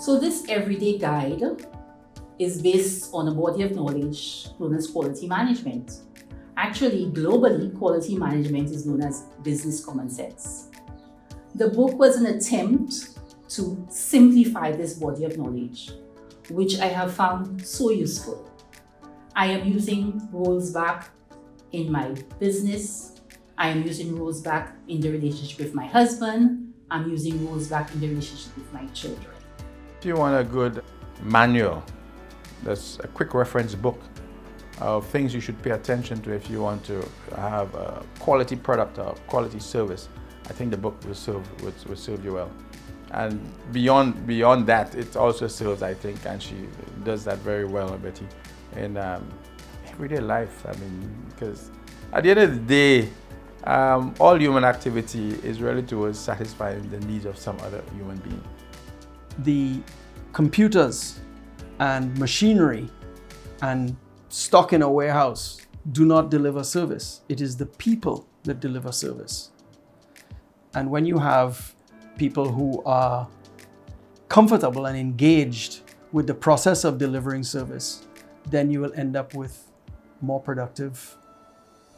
So this everyday guide is based on a body of knowledge known as quality management. Actually, globally, quality management is known as business common sense. The book was an attempt to simplify this body of knowledge, which I have found so useful. I am using roles back in my business. I am using roles back in the relationship with my husband. I'm using roles back in the relationship with my children. If you want a good manual, that's a quick reference book of things you should pay attention to if you want to have a quality product or quality service, I think the book will serve you well. And beyond that, it also serves, I think, and she does that very well, Betty, in everyday life. I mean, because at the end of the day, all human activity is really towards satisfying the needs of some other human being. The computers and machinery and stock in a warehouse do not deliver service. It is the people that deliver service. And when you have people who are comfortable and engaged with the process of delivering service, then you will end up with more productive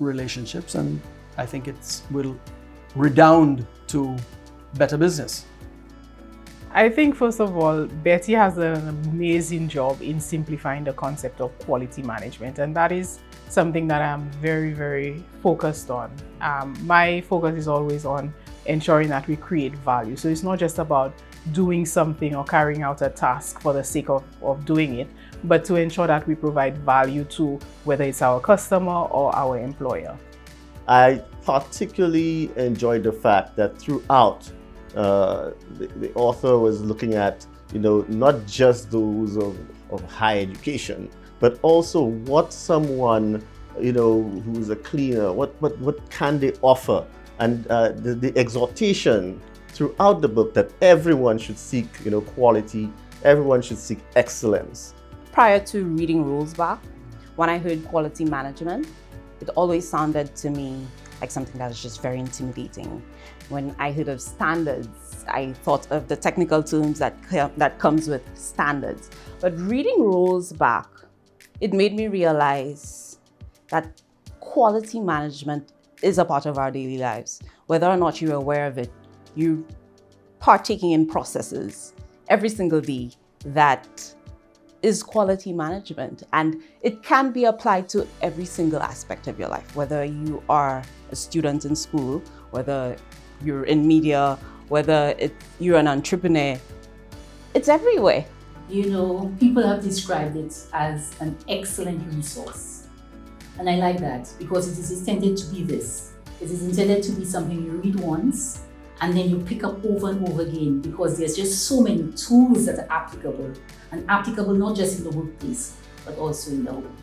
relationships, and I think it will redound to better business. I think, first of all, Betty has an amazing job in simplifying the concept of quality management, and that is something that I'm very, very focused on. My focus is always on ensuring that we create value. So it's not just about doing something or carrying out a task for the sake of doing it, but to ensure that we provide value to whether it's our customer or our employer. I particularly enjoyed the fact that throughout the author was looking at, not just those of high education, but also what someone, who's a cleaner, what can they offer? And the exhortation throughout the book that everyone should seek, quality, everyone should seek excellence. Prior to reading rules back, when I heard quality management, it always sounded to me like something that was just very intimidating. When I heard of standards, I thought of the technical terms that comes with standards. But reading rules back, it made me realize that quality management is a part of our daily lives. Whether or not you're aware of it, you're partaking in processes every single day that is quality management, and it can be applied to every single aspect of your life, whether you are a student in school, whether you're in media, whether you're an entrepreneur. It's everywhere. People have described it as an excellent resource, and I like that because it is intended to be this. It is intended to be something you read once and then you pick up over and over again, because there's just so many tools that are applicable, and applicable not just in the workplace, but also in the home.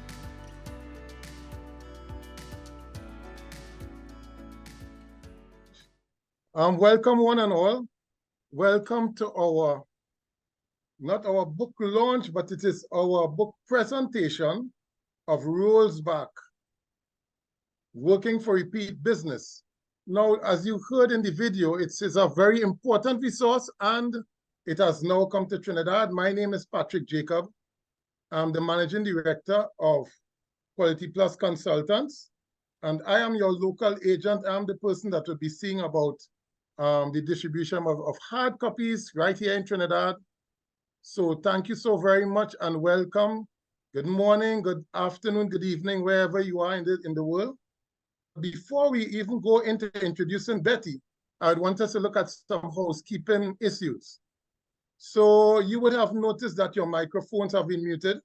Welcome one and all. Welcome to not our book launch, but it is our book presentation of Rules Back, Working for Repeat Business. Now, as you heard in the video, it is a very important resource, and it has now come to Trinidad. My name is Patrick Jacob. I'm the Managing Director of Quality Plus Consultants, and I am your local agent. I'm the person that will be seeing about the distribution of hard copies right here in Trinidad. So thank you so very much and welcome. Good morning, good afternoon, good evening, wherever you are in the world. Before we even go into introducing Betty, I'd want us to look at some housekeeping issues. So you would have noticed that your microphones have been muted,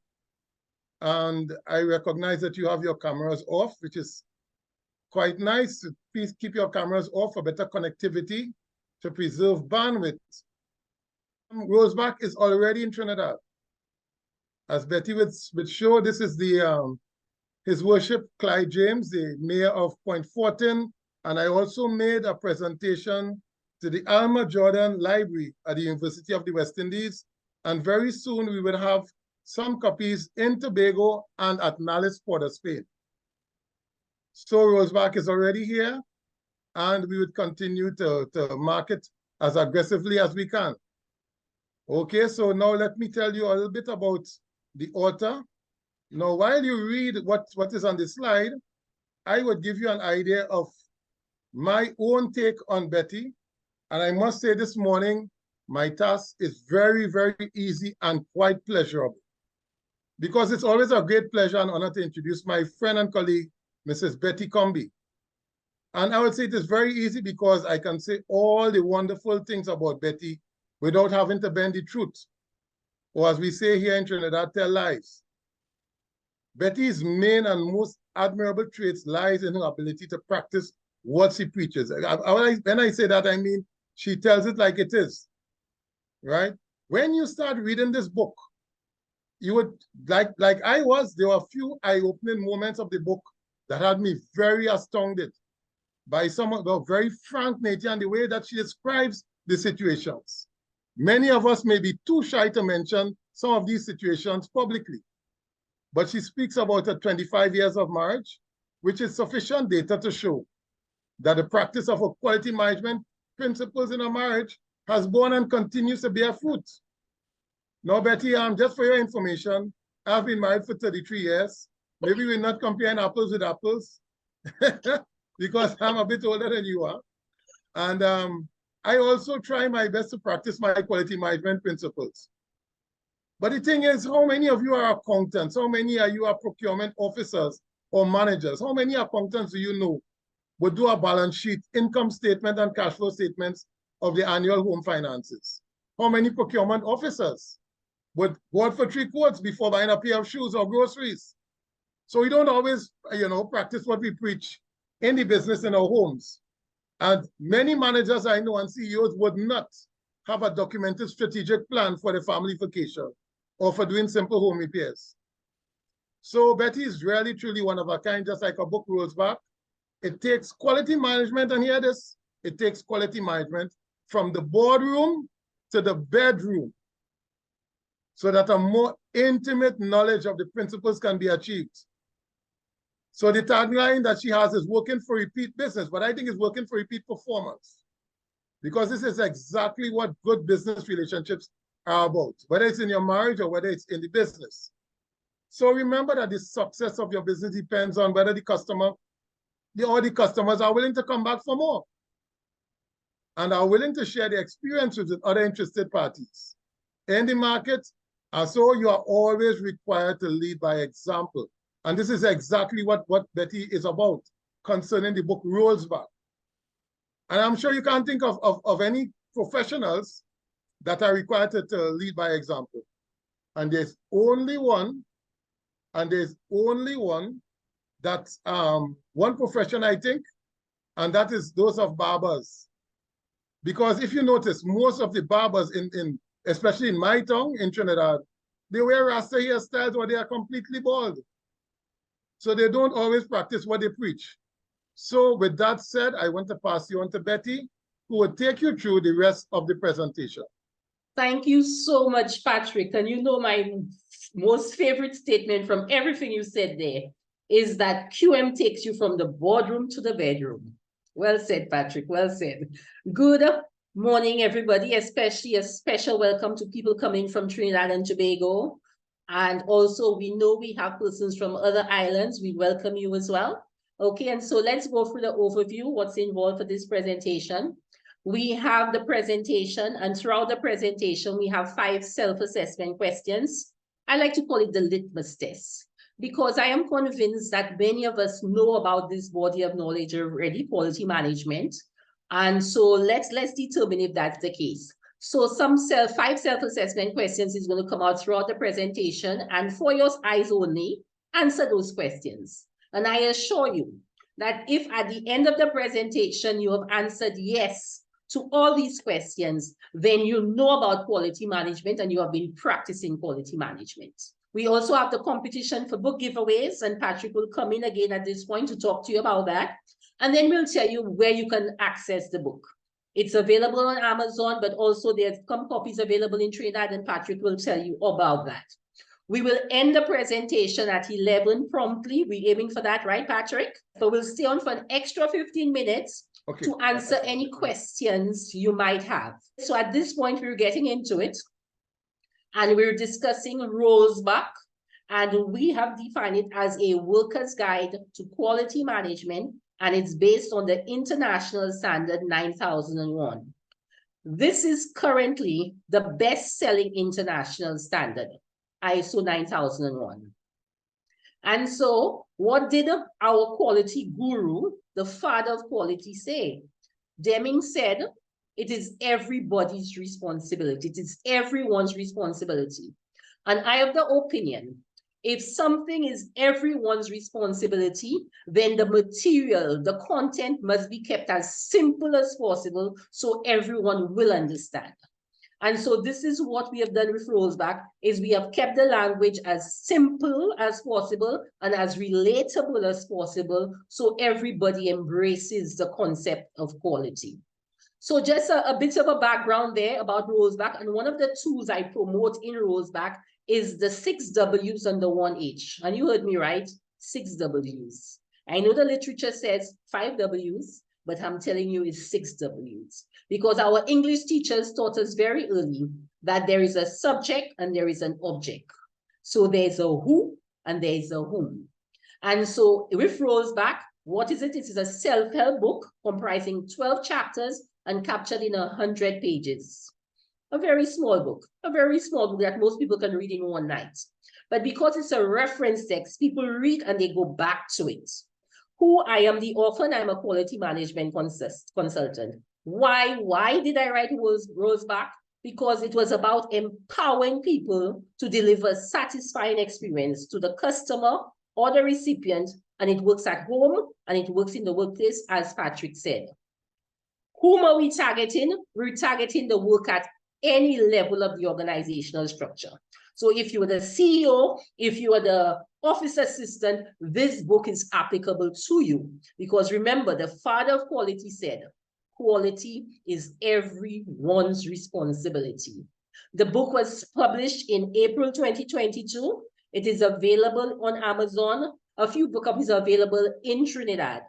and I recognize that you have your cameras off, which is quite nice. Please keep your cameras off for better connectivity to preserve bandwidth. Roseback is already in Trinidad. As Betty would show, this is His Worship Clyde James, the mayor of Point Fortin, and I also made a presentation to the Alma Jordan Library at the University of the West Indies, and very soon we will have some copies in Tobago and at Nales, Port of Spain. So Roseback is already here, and we would continue to market as aggressively as we can. Okay, so now let me tell you a little bit about the author. Now, while you read what is on the slide, I would give you an idea of my own take on Betty. And I must say this morning, my task is very, very easy and quite pleasurable. Because it's always a great pleasure and honor to introduce my friend and colleague, Mrs. Betty Comby. And I would say it is very easy because I can say all the wonderful things about Betty without having to bend the truth. Or as we say here in Trinidad, tell lies. Betty's main and most admirable traits lies in her ability to practice what she preaches. When I say that, I mean she tells it like it is, right? When you start reading this book, you would, like I was, there were a few eye-opening moments of the book that had me very astounded by some of the very frank nature and the way that she describes the situations. Many of us may be too shy to mention some of these situations publicly, but she speaks about her 25 years of marriage, which is sufficient data to show that the practice of a quality management principles in a marriage has borne and continues to bear fruit. Now, Betty, just for your information, I've been married for 33 years. Maybe we're not comparing apples with apples because I'm a bit older than you are. And I also try my best to practice my quality management principles. But the thing is, how many of you are accountants? How many of you are procurement officers or managers? How many accountants do you know would do a balance sheet, income statement, and cash flow statements of the annual home finances? How many procurement officers would go out for 3 quotes before buying a pair of shoes or groceries? So we don't always, practice what we preach in the business in our homes. And many managers I know and CEOs would not have a documented strategic plan for the family vacation or for doing simple home repairs. So Betty is really, truly one of a kind, just like a book rolls back. It takes quality management, and hear this, it takes quality management from the boardroom to the bedroom so that a more intimate knowledge of the principles can be achieved. So the tagline that she has is working for repeat business, but I think it's working for repeat performance, because this is exactly what good business relationships are about, whether it's in your marriage or whether it's in the business. So remember that the success of your business depends on whether the customers are willing to come back for more and are willing to share the experiences with other interested parties in the market. And so you are always required to lead by example. And this is exactly what Betty is about concerning the book Rolls Back. And I'm sure you can't think of any professionals that are required to lead by example. And there's only one, that's one profession, I think, and that is those of barbers. Because if you notice, most of the barbers especially in my town, in Trinidad, they wear Rasta hairstyles or they are completely bald. So they don't always practice what they preach. So with that said, I want to pass you on to Betty, who will take you through the rest of the presentation. Thank you so much, Patrick. And you know my most favorite statement from everything you said there is that QM takes you from the boardroom to the bedroom. Well said, Patrick, well said. Good morning, everybody, especially a special welcome to people coming from Trinidad and Tobago. And also, we know we have persons from other islands. We welcome you as well. Okay, and so let's go through the overview, what's involved for this presentation. We have the presentation, and throughout the presentation, we have 5 self-assessment questions. I like to call it the litmus test, because I am convinced that many of us know about this body of knowledge already, quality management. And so let's determine if that's the case. So 5 self-assessment questions is going to come out throughout the presentation, and for your eyes only, answer those questions. And I assure you that if at the end of the presentation you have answered yes to all these questions, then you know about quality management and you have been practicing quality management. We also have the competition for book giveaways, and Patrick will come in again at this point to talk to you about that. And then we'll tell you where you can access the book. It's available on Amazon, but also there's some copies available in Trinidad, and Patrick will tell you about that. We will end the presentation at 11 promptly. We're aiming for that, right, Patrick? So we'll stay on for an extra 15 minutes to answer any questions you might have. So at this point, we're getting into it. And we're discussing rollback, and we have defined it as a worker's guide to quality management, and it's based on the International Standard 9001. This is currently the best-selling international standard, ISO 9001. And so what did our quality guru, the father of quality, say? Deming said, it is everybody's responsibility. It is everyone's responsibility. And I have the opinion, if something is everyone's responsibility, then the material, the content must be kept as simple as possible so everyone will understand. And so this is what we have done with Rollback, is we have kept the language as simple as possible and as relatable as possible so everybody embraces the concept of quality. So just a bit of a background there about Rollback, and one of the tools I promote in Rollback is the 6 W's and the 1 H. And you heard me right, 6 W's. I know the literature says 5 W's, but I'm telling you it's 6 W's. Because our English teachers taught us very early that there is a subject and there is an object. So there's a who and there's a whom. And so with Rollback, what is it? It is a self-help book comprising 12 chapters and captured in 100 pages. A very small book that most people can read in one night. But because it's a reference text, people read and they go back to it. Who I am the author, and I'm a quality management consultant. Why did I write Rollback? Because it was about empowering people to deliver satisfying experience to the customer or the recipient, and it works at home and it works in the workplace, as Patrick said. Whom are we targeting? We're targeting the work at any level of the organizational structure. So if you are the CEO, if you are the office assistant, this book is applicable to you. Because remember, the father of quality said, quality is everyone's responsibility. The book was published in April 2022. It is available on Amazon. A few book copies are available in Trinidad.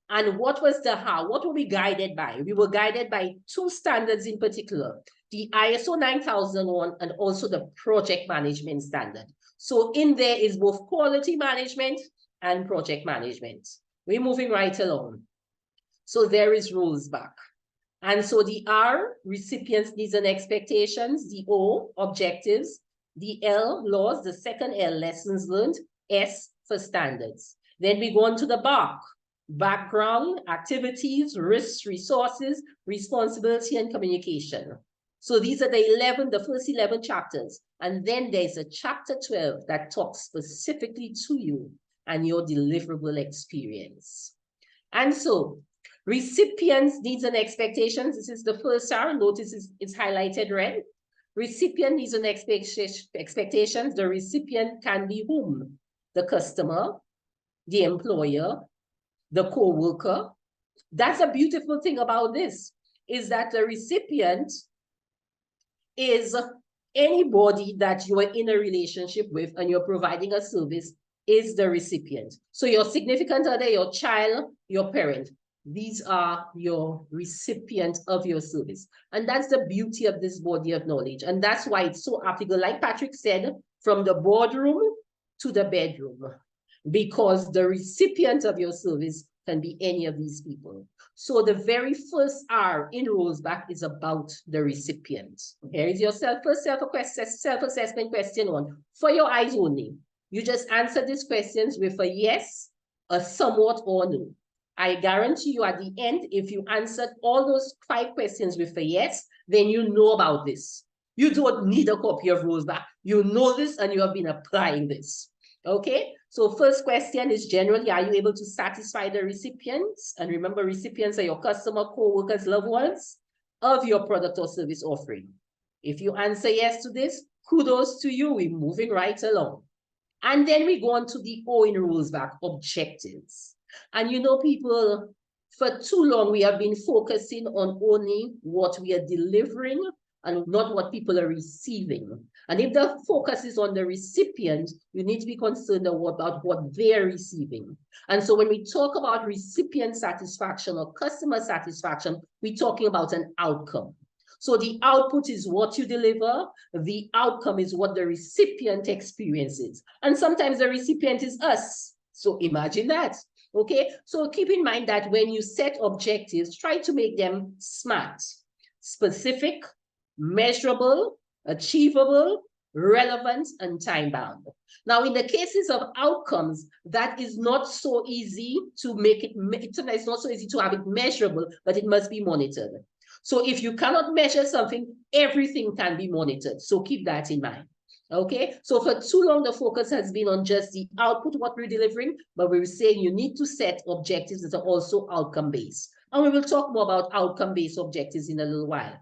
And what was the how? What were we guided by? We were guided by 2 standards in particular, the ISO 9001 and also the project management standard. So in there is both quality management and project management. We're moving right along. So there is Rollback. And so the R, recipients, needs and expectations, the O, objectives, the L, laws, the second L, lessons learned, S for standards. Then we go on to the BARC, background, activities, risks, resources, responsibility, and communication. So these are the first 11 chapters. And then there's a chapter 12 that talks specifically to you and your deliverable experience. And so recipients, needs and expectations. This is the first R. Notice it's highlighted red. Recipient needs and expectations. The recipient can be whom? The customer, the employer, the co-worker. That's a beautiful thing about this, is that the recipient is anybody that you are in a relationship with and you're providing a service is the recipient. So your significant other, your child, your parent, these are your recipient of your service. And that's the beauty of this body of knowledge. And that's why it's so applicable, like Patrick said, from the boardroom to the bedroom, because the recipient of your service can be any of these people. So the very first R in Rollback is about the recipient. Here is your self-assessment question 1. For your eyes only, you just answer these questions with a yes, a somewhat, or no. I guarantee you at the end, if you answered all those 5 questions with a yes, then you know about this. You don't need a copy of Rollback. You know this and you have been applying this. Okay, so first question is generally, are you able to satisfy the recipients? And remember, recipients are your customer, co-workers, loved ones of your product or service offering. If you answer yes to this, kudos to you. We're moving right along. And then we go on to the O in Rollback, objectives. And you know, people, for too long, we have been focusing on only what we are delivering and not what people are receiving. And if the focus is on the recipient, you need to be concerned about what they're receiving. And so when we talk about recipient satisfaction or customer satisfaction, we're talking about an outcome. So the output is what you deliver. The outcome is what the recipient experiences. And sometimes the recipient is us. So imagine that. Okay, so keep in mind that when you set objectives, try to make them SMART: specific, measurable, achievable, relevant, and time-bound. Now, in the cases of outcomes, that is not so easy to make it, sometimes it's not so easy to have it measurable, but it must be monitored. So if you cannot measure something, everything can be monitored. So keep that in mind. Okay, so for too long, the focus has been on just the output, what we're delivering, but we're saying you need to set objectives that are also outcome-based. And we will talk more about outcome-based objectives in a little while.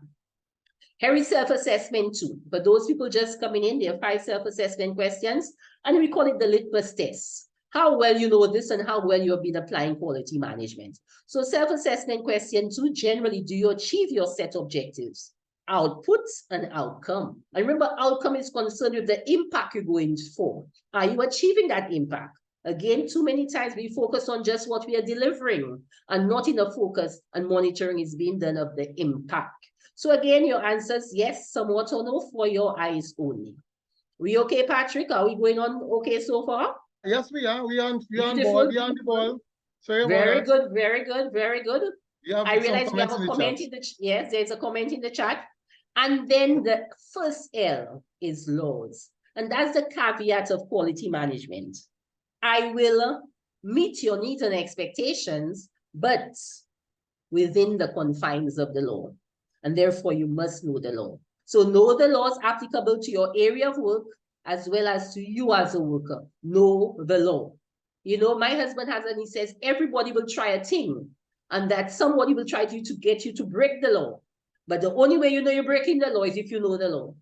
Here is self-assessment too. For those people just coming in, there are 5 self-assessment questions, and we call it the litmus test. How well you know this and how well you have been applying quality management. So self-assessment question 2, generally, do you achieve your set objectives? Outputs and outcome. And remember, outcome is concerned with the impact you're going for. Are you achieving that impact? Again, too many times we focus on just what we are delivering and not enough focus and monitoring is being done of the impact. So again, your answers, yes, somewhat or no, for your eyes only. We okay, Patrick? Are we going on okay so far? Yes, we are. We are on Beautiful. board. We are on the ball. Sorry Very about that. good, very good, very good. I realize we have a comment in the yes, there's a comment in the chat. And then the first L is laws. And that's the caveat of quality management. I will meet your needs and expectations, but within the confines of the law. And therefore, you must know the law. So know the laws applicable to your area of work as well as to you as a worker. Know the law. You know, my husband has, and he says, everybody will try a thing, and that somebody will try to get you to break the law. But the only way you know you're breaking the law is if you know the law.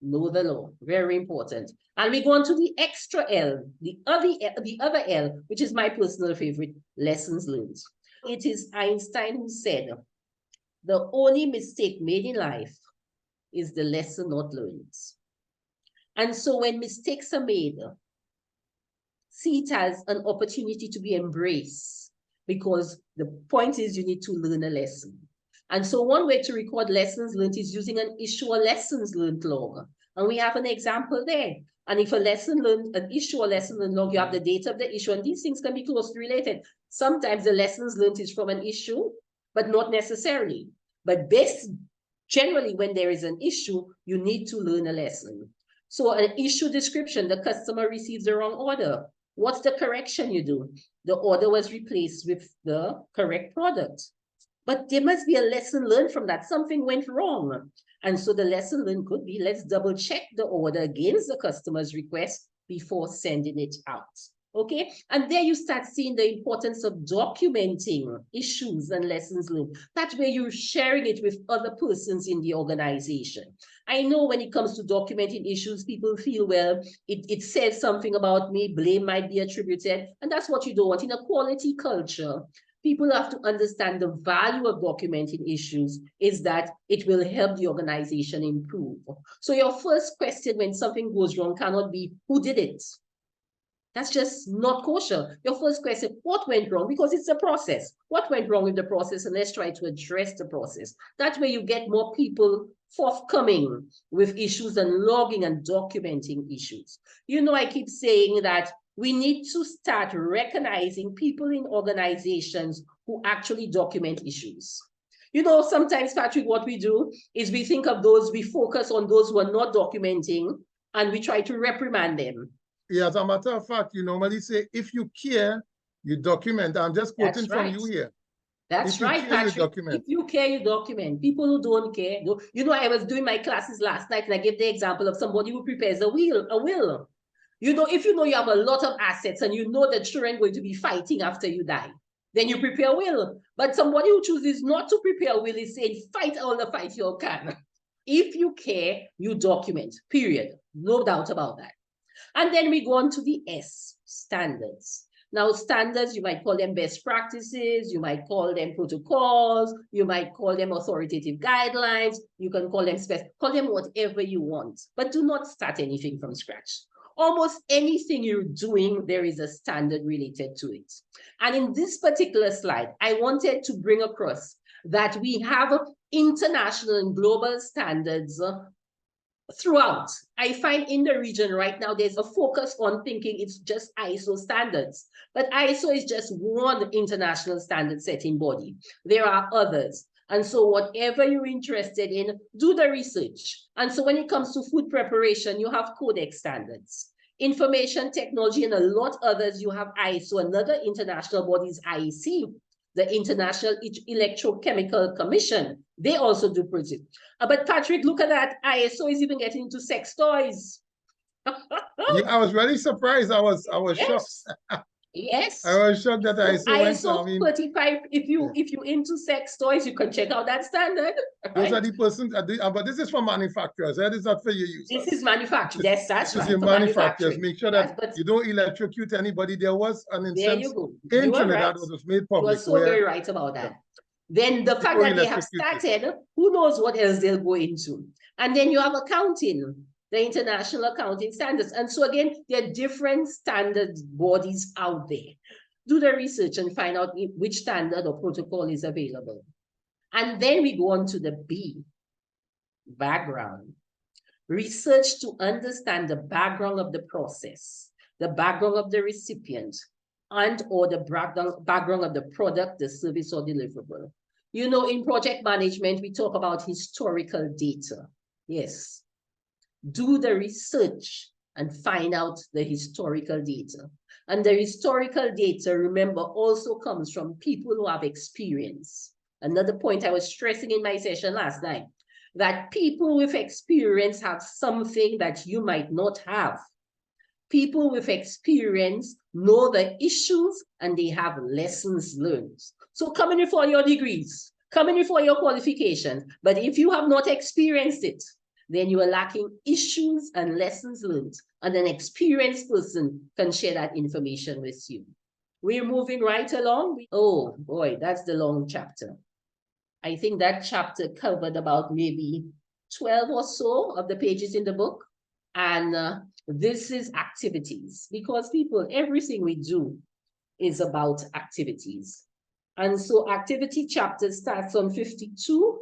Know the law, very important. And we go on to the extra L, the other L, which is my personal favorite, lessons learned. It is Einstein who said, the only mistake made in life is the lesson not learned. And so when mistakes are made, see it as an opportunity to be embraced, because the point is you need to learn a lesson. And so one way to record lessons learned is using an issue or lessons learned log. And we have an example there. And if a lesson learned, an issue or lesson learned log, you have the date of the issue, and these things can be closely related. Sometimes the lessons learned is from an issue, but not necessarily. But generally, when there is an issue, you need to learn a lesson. So an issue description, the customer receives the wrong order. What's the correction you do? The order was replaced with the correct product. But there must be a lesson learned from that. Something went wrong. And so the lesson learned could be, let's double check the order against the customer's request before sending it out. Okay, and there you start seeing the importance of documenting issues and lessons learned. That way you're sharing it with other persons in the organization. I know when it comes to documenting issues, people feel, well, it says something about me, blame might be attributed, and that's what you don't want. In a quality culture, people have to understand the value of documenting issues is that it will help the organization improve. So your first question when something goes wrong cannot be, who did it? That's just not kosher. Your first question, what went wrong? Because it's a process. What went wrong with the process? And let's try to address the process. That way you get more people forthcoming with issues and logging and documenting issues. You know, I keep saying that we need to start recognizing people in organizations who actually document issues. You know, sometimes, Patrick, what we do is we think of those, we focus on those who are not documenting, and we try to reprimand them. Yeah, as a matter of fact, you normally say, if you care, you document. I'm just quoting from you here. That's right, Patrick. If you care, you document. People who don't care, you know, I was doing my classes last night and I gave the example of somebody who prepares a will. You know, if you know you have a lot of assets and you know the children are going to be fighting after you die, then you prepare a will. But somebody who chooses not to prepare a will is saying, fight all the fight you can. If you care, you document, period. No doubt about that. And then we go on to the S, standards. Now, standards, you might call them best practices, you might call them protocols, you might call them authoritative guidelines, you can call them call them whatever you want, but do not start anything from scratch. Almost anything you're doing, there is a standard related to it. And in this particular slide, I wanted to bring across that we have international and global standards throughout. I find in the region right now, there's a focus on thinking it's just ISO standards, but ISO is just one international standard setting body. There are others. And so whatever you're interested in, do the research. And so when it comes to food preparation, you have Codex standards. Information technology and a lot others, you have ISO. Another international body is IEC, the International Electrochemical Commission. They also do project. But Patrick, look at that. ISO is even getting into sex toys. Yeah, I was really surprised. I was Yes. shocked. Yes. I was shocked that ISO went. ISO 35. If you into sex toys, you can check out that standard. Those Right? are the persons. But this is for manufacturers. That is not for your users. This is manufactured. Yes, that's This right. is your For manufacturers. manufacturing. Make sure that But you don't electrocute anybody. There was an there instance you go. in You are Trinidad right. that was made You public are so where very right about that. Then the fact Before that they have electrocuted. started, who knows what else they'll go into. And then you have accounting, the international accounting standards. And so again, there are different standard bodies out there. Do the research and find out which standard or protocol is available. And then we go on to the B, background. Research to understand the background of the process, the background of the recipient, and or the background of the product, the service, or deliverable. You know, in project management, we talk about historical data. Yes. Do the research and find out the historical data. And the historical data, remember, also comes from people who have experience. Another point I was stressing in my session last night, that people with experience have something that you might not have. People with experience know the issues and they have lessons learned. So come in for your degrees, come in for your qualifications, but if you have not experienced it, then you are lacking issues and lessons learned, and an experienced person can share that information with you. We're moving right along. Oh boy, that's the long chapter. I think that chapter covered about maybe 12 or so of the pages in the book. And this is activities, because people, everything we do is about activities. And so activity chapter starts on 52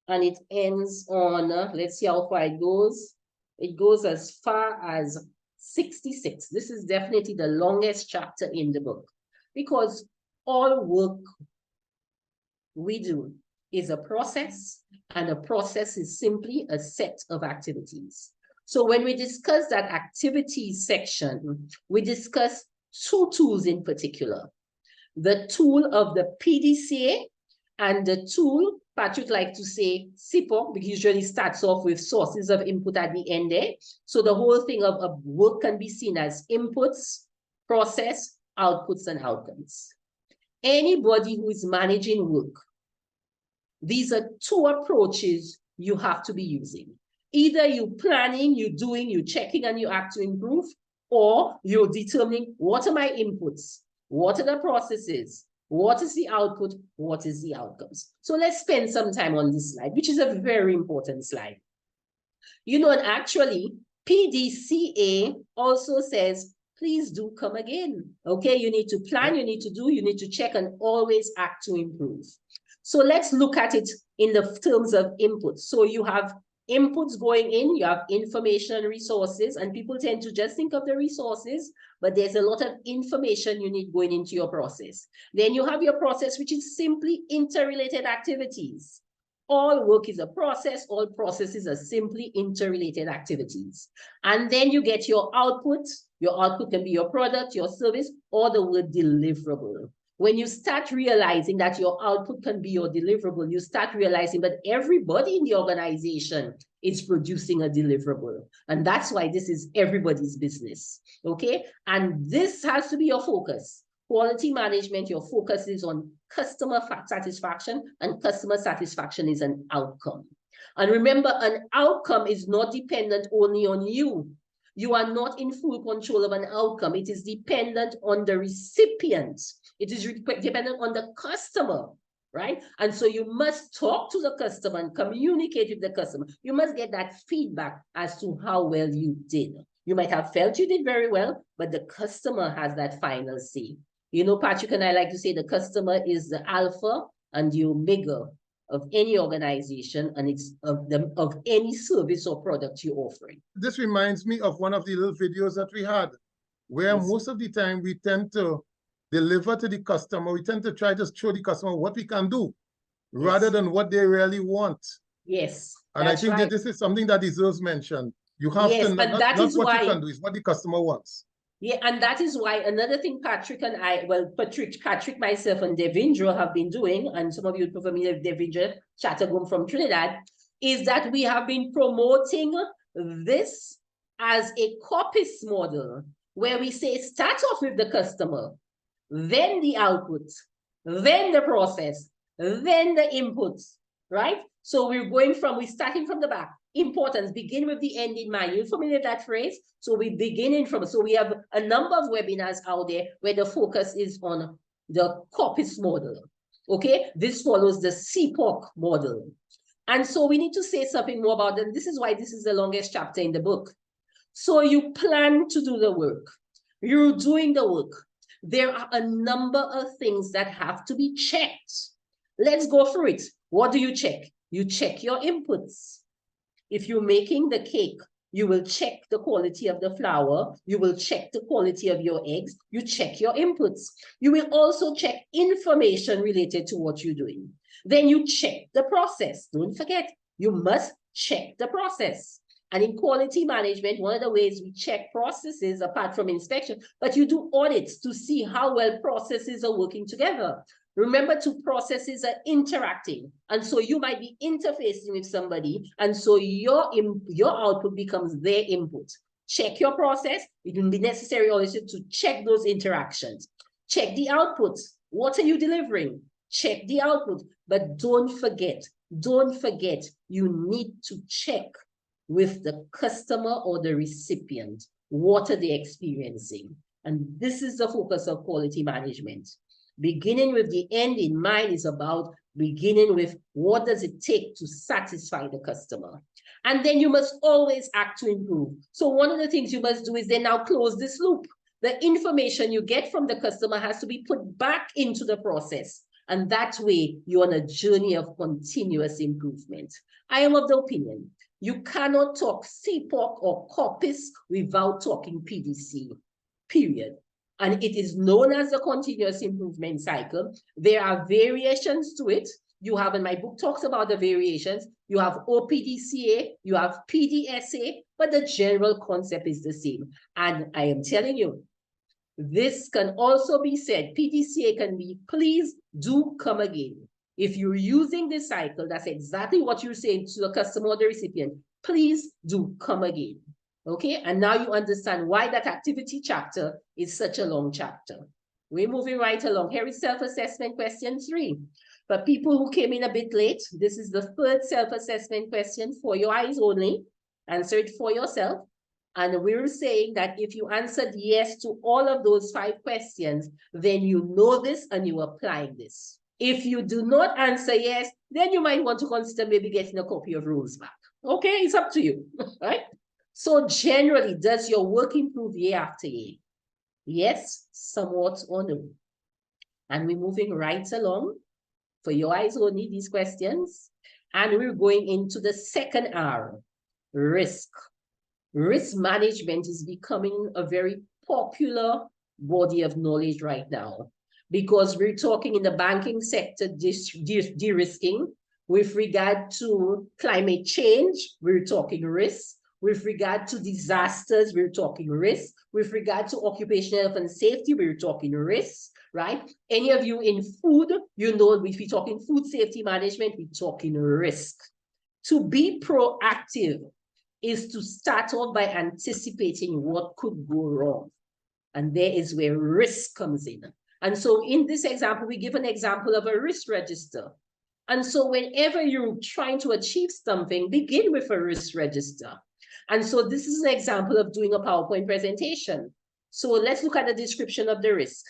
and it ends on, let's see how far it goes. It goes as far as 66. This is definitely the longest chapter in the book, because all work we do is a process, and a process is simply a set of activities. So when we discuss that activities section, we discuss two tools in particular. The tool of the PDCA and the tool, Patrick likes to say SIPO, because usually starts off with sources of input at the end there. So the whole thing of work can be seen as inputs, process, outputs, and outcomes. Anybody who is managing work, these are two approaches you have to be using. Either you're planning, you're doing, you're checking, and you act to improve, or you're determining what are my inputs, what are the processes, what is the output, what is the outcomes. So let's spend some time on this slide, which is a very important slide. You know, and actually, PDCA also says, please do come again. Okay, you need to plan, you need to do, you need to check, and always act to improve. So let's look at it in the terms of inputs. So you have inputs going in, you have information resources, and people tend to just think of the resources, but there's a lot of information you need going into your process. Then you have your process, which is simply interrelated activities. All work is a process, all processes are simply interrelated activities. And then you get your output. Your output can be your product, your service, or the word deliverable. When you start realizing that your output can be your deliverable, you start realizing that everybody in the organization is producing a deliverable. And that's why this is everybody's business, okay? And this has to be your focus. Quality management, your focus is on customer satisfaction, and customer satisfaction is an outcome. And remember, an outcome is not dependent only on you. You are not in full control of an outcome. It is dependent on the recipient. It is dependent on the customer, right? And so you must talk to the customer and communicate with the customer. You must get that feedback as to how well you did. You might have felt you did very well, but the customer has that final say. You know, Patrick and I like to say the customer is the alpha and the omega of any organization and it's of any service or product you're offering. This reminds me of one of the little videos that we had, where Yes. most of the time we tend to deliver to the customer. We tend to try to show the customer what we can do rather than what they really want. Yes, And I that's think right. that this is something that deserves mention. You have Yes, to and not, that not is what why- you can do, it's what the customer wants. Yeah, and that is why another thing Patrick and I, well, Patrick, myself, and Devindra have been doing, and some of you know me, Devindra Chattergum from Trinidad, is that we have been promoting this as a coppice model, where we say start off with the customer, then the output, then the process, then the inputs, right? So we're starting from the back. Importance, begin with the end in mind. You're familiar with that phrase? So we have a number of webinars out there where the focus is on the coppice model. Okay, this follows the CPOC model. And so we need to say something more about that. This is why this is the longest chapter in the book. So you plan to do the work. You're doing the work. There are a number of things that have to be checked. Let's go through it. What do you check? You check your inputs. If you're making the cake, you will check the quality of the flour. You will check the quality of your eggs. You check your inputs. You will also check information related to what you're doing. Then you check the process. Don't forget, you must check the process. And in quality management, one of the ways we check processes, apart from inspection, but you do audits to see how well processes are working together. Remember, two processes are interacting. And so you might be interfacing with somebody. And so your output becomes their input. Check your process. It will be necessary also to check those interactions. Check the outputs. What are you delivering? Check the output. But don't forget, you need to check with the customer or the recipient. What are they experiencing? And this is the focus of quality management. Beginning with the end in mind is about beginning with what does it take to satisfy the customer. And then you must always act to improve. So one of the things you must do is then now close this loop. The information you get from the customer has to be put back into the process. And that way you're on a journey of continuous improvement. I am of the opinion you cannot talk CPOC or coppice without talking PDC, period. And it is known as the continuous improvement cycle. There are variations to it. You have, in my book, talks about the variations. You have OPDCA, you have PDSA, but the general concept is the same. And I am telling you, this can also be said, PDCA can be, please do come again. If you're using this cycle, that's exactly what you're saying to the customer or the recipient. Please do come again. Okay, and now you understand why that activity chapter is such a long chapter. We're moving right along. Here is self-assessment question 3. For people who came in a bit late, this is the third self-assessment question for your eyes only. Answer it for yourself. And we're saying that if you answered yes to all of those 5 questions, then you know this and you're applying this. If you do not answer yes, then you might want to consider maybe getting a copy of rules back. Okay, it's up to you, right? So generally, does your work improve year after year? Yes, somewhat or no. And we're moving right along. For your eyes only, these questions. And we're going into the second R, risk. Risk management is becoming a very popular body of knowledge right now, because we're talking in the banking sector, de-risking. With regard to climate change, we're talking risk. With regard to disasters, we're talking risk. With regard to occupational health and safety, we're talking risk, right? Any of you in food, you know, if we're talking food safety management, we're talking risk. To be proactive is to start off by anticipating what could go wrong. And there is where risk comes in. And so in this example, we give an example of a risk register. And so whenever you're trying to achieve something, begin with a risk register. And so this is an example of doing a PowerPoint presentation. So let's look at the description of the risk.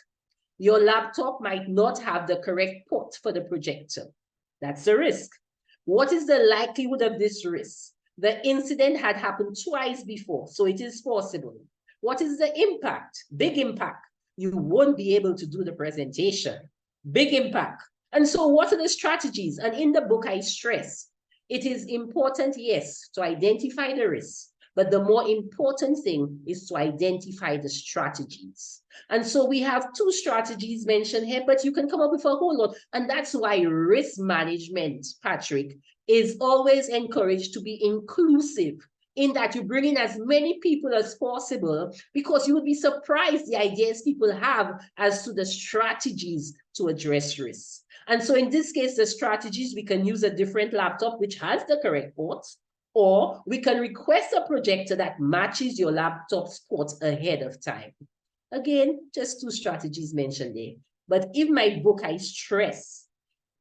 Your laptop might not have the correct port for the projector. That's the risk. What is the likelihood of this risk? The incident had happened twice before, so it is possible. What is the impact? Big impact. You won't be able to do the presentation. Big impact. And so what are the strategies? And in the book, I stress, it is important, yes, to identify the risks, but the more important thing is to identify the strategies. And so we have 2 strategies mentioned here, but you can come up with a whole lot. And that's why risk management, Patrick, is always encouraged to be inclusive, in that you bring in as many people as possible, because you would be surprised the ideas people have as to the strategies to address risks. And so in this case, the strategies, we can use a different laptop which has the correct ports, or we can request a projector that matches your laptop's ports ahead of time. Again, just 2 strategies mentioned there. But in my book, I stress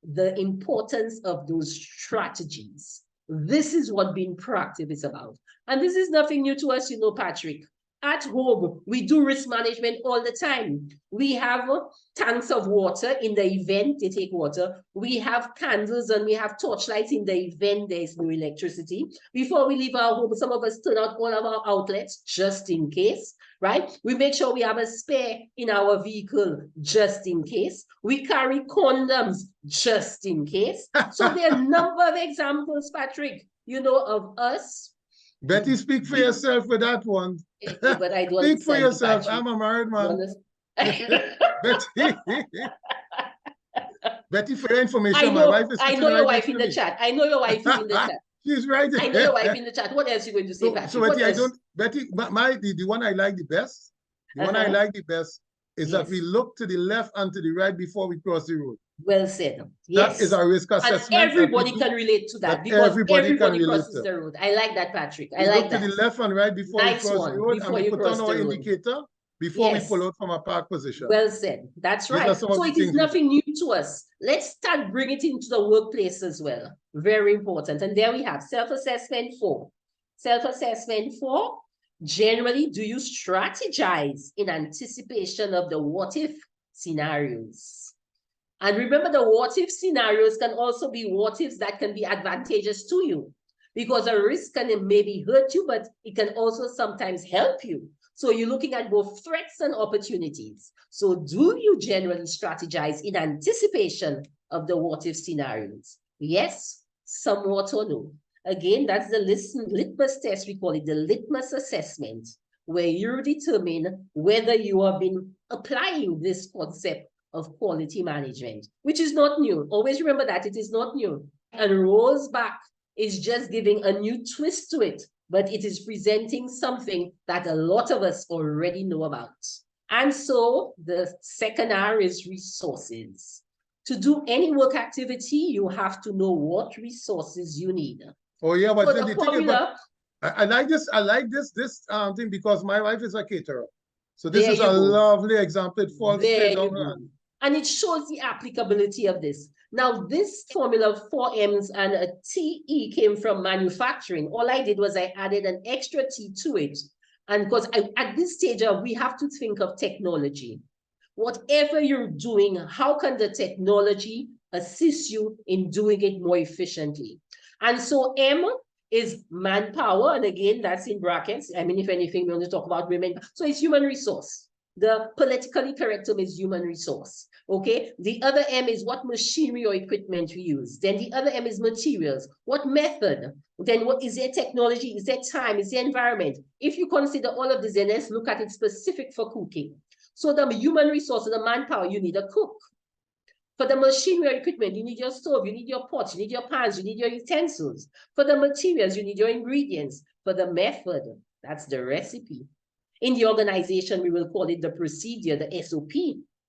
the importance of those strategies. This is what being proactive is about. And this is nothing new to us, you know, Patrick. At home, we do risk management all the time. We have tanks of water in the event they take water. We have candles and we have torchlights in the event there is no electricity. Before we leave our home, some of us turn out all of our outlets just in case, right? We make sure we have a spare in our vehicle just in case. We carry condoms just in case. So there are a number of examples, Patrick, you know, of us. Betty, speak for yourself with that one. But I don't speak for yourself. Patrick. I'm a married man. Betty. Betty, for your information, my wife is I know your wife in the chat. I know your wife is in the chat. She's right. I know your wife in the chat. What else are you going to say, Patrick? So Betty, Betty, the one I like the best, I like the best is that we look to the left and to the right before we cross the road. Well said. Yes. That is our risk assessment. And everybody can relate to that, because everybody crosses the road. I like that, Patrick. I like that. Look to the left and right before we cross the road, and we put on our indicator before we pull out from a park position. Well said. That's right. So it is nothing new to us. Let's start bringing it into the workplace as well. Very important. And there we have self-assessment 4. Self-assessment 4. Generally, do you strategize in anticipation of the what-if scenarios? And remember, the what-if scenarios can also be what-ifs that can be advantageous to you, because a risk can maybe hurt you, but it can also sometimes help you. So you're looking at both threats and opportunities. So do you generally strategize in anticipation of the what-if scenarios? Yes, somewhat or no. Again, that's the litmus test. We call it the litmus assessment, where you determine whether you have been applying this concept of quality management, which is not new. Always remember that it is not new. And Rolls Back is just giving a new twist to it, but it is presenting something that a lot of us already know about. And so the second R is resources. To do any work activity, you have to know what resources you need. Oh yeah, but So then the the thing is, formula, I like this thing, because my wife is a caterer. So this There is you a go. lovely example. It falls There straight you down go. her hand. And it shows the applicability of this. Now, this formula of 4 M's and a TE came from manufacturing. All I did was I added an extra T to it. And because at this stage, we have to think of technology. Whatever you're doing, how can the technology assist you in doing it more efficiently? And so M is manpower. And again, that's in brackets. I mean, if anything, we want to talk about women. So it's human resource. The politically correct term is human resource, okay? The other M is what machinery or equipment we use. Then the other M is materials. What method? Then what is there technology? Is there time? Is there environment? If you consider all of this, then let's look at it specific for cooking. So the human resource, the manpower, you need a cook. For the machinery or equipment, you need your stove, you need your pots, you need your pans, you need your utensils. For the materials, you need your ingredients. For the method, that's the recipe. In the organization, we will call it the procedure, the SOP,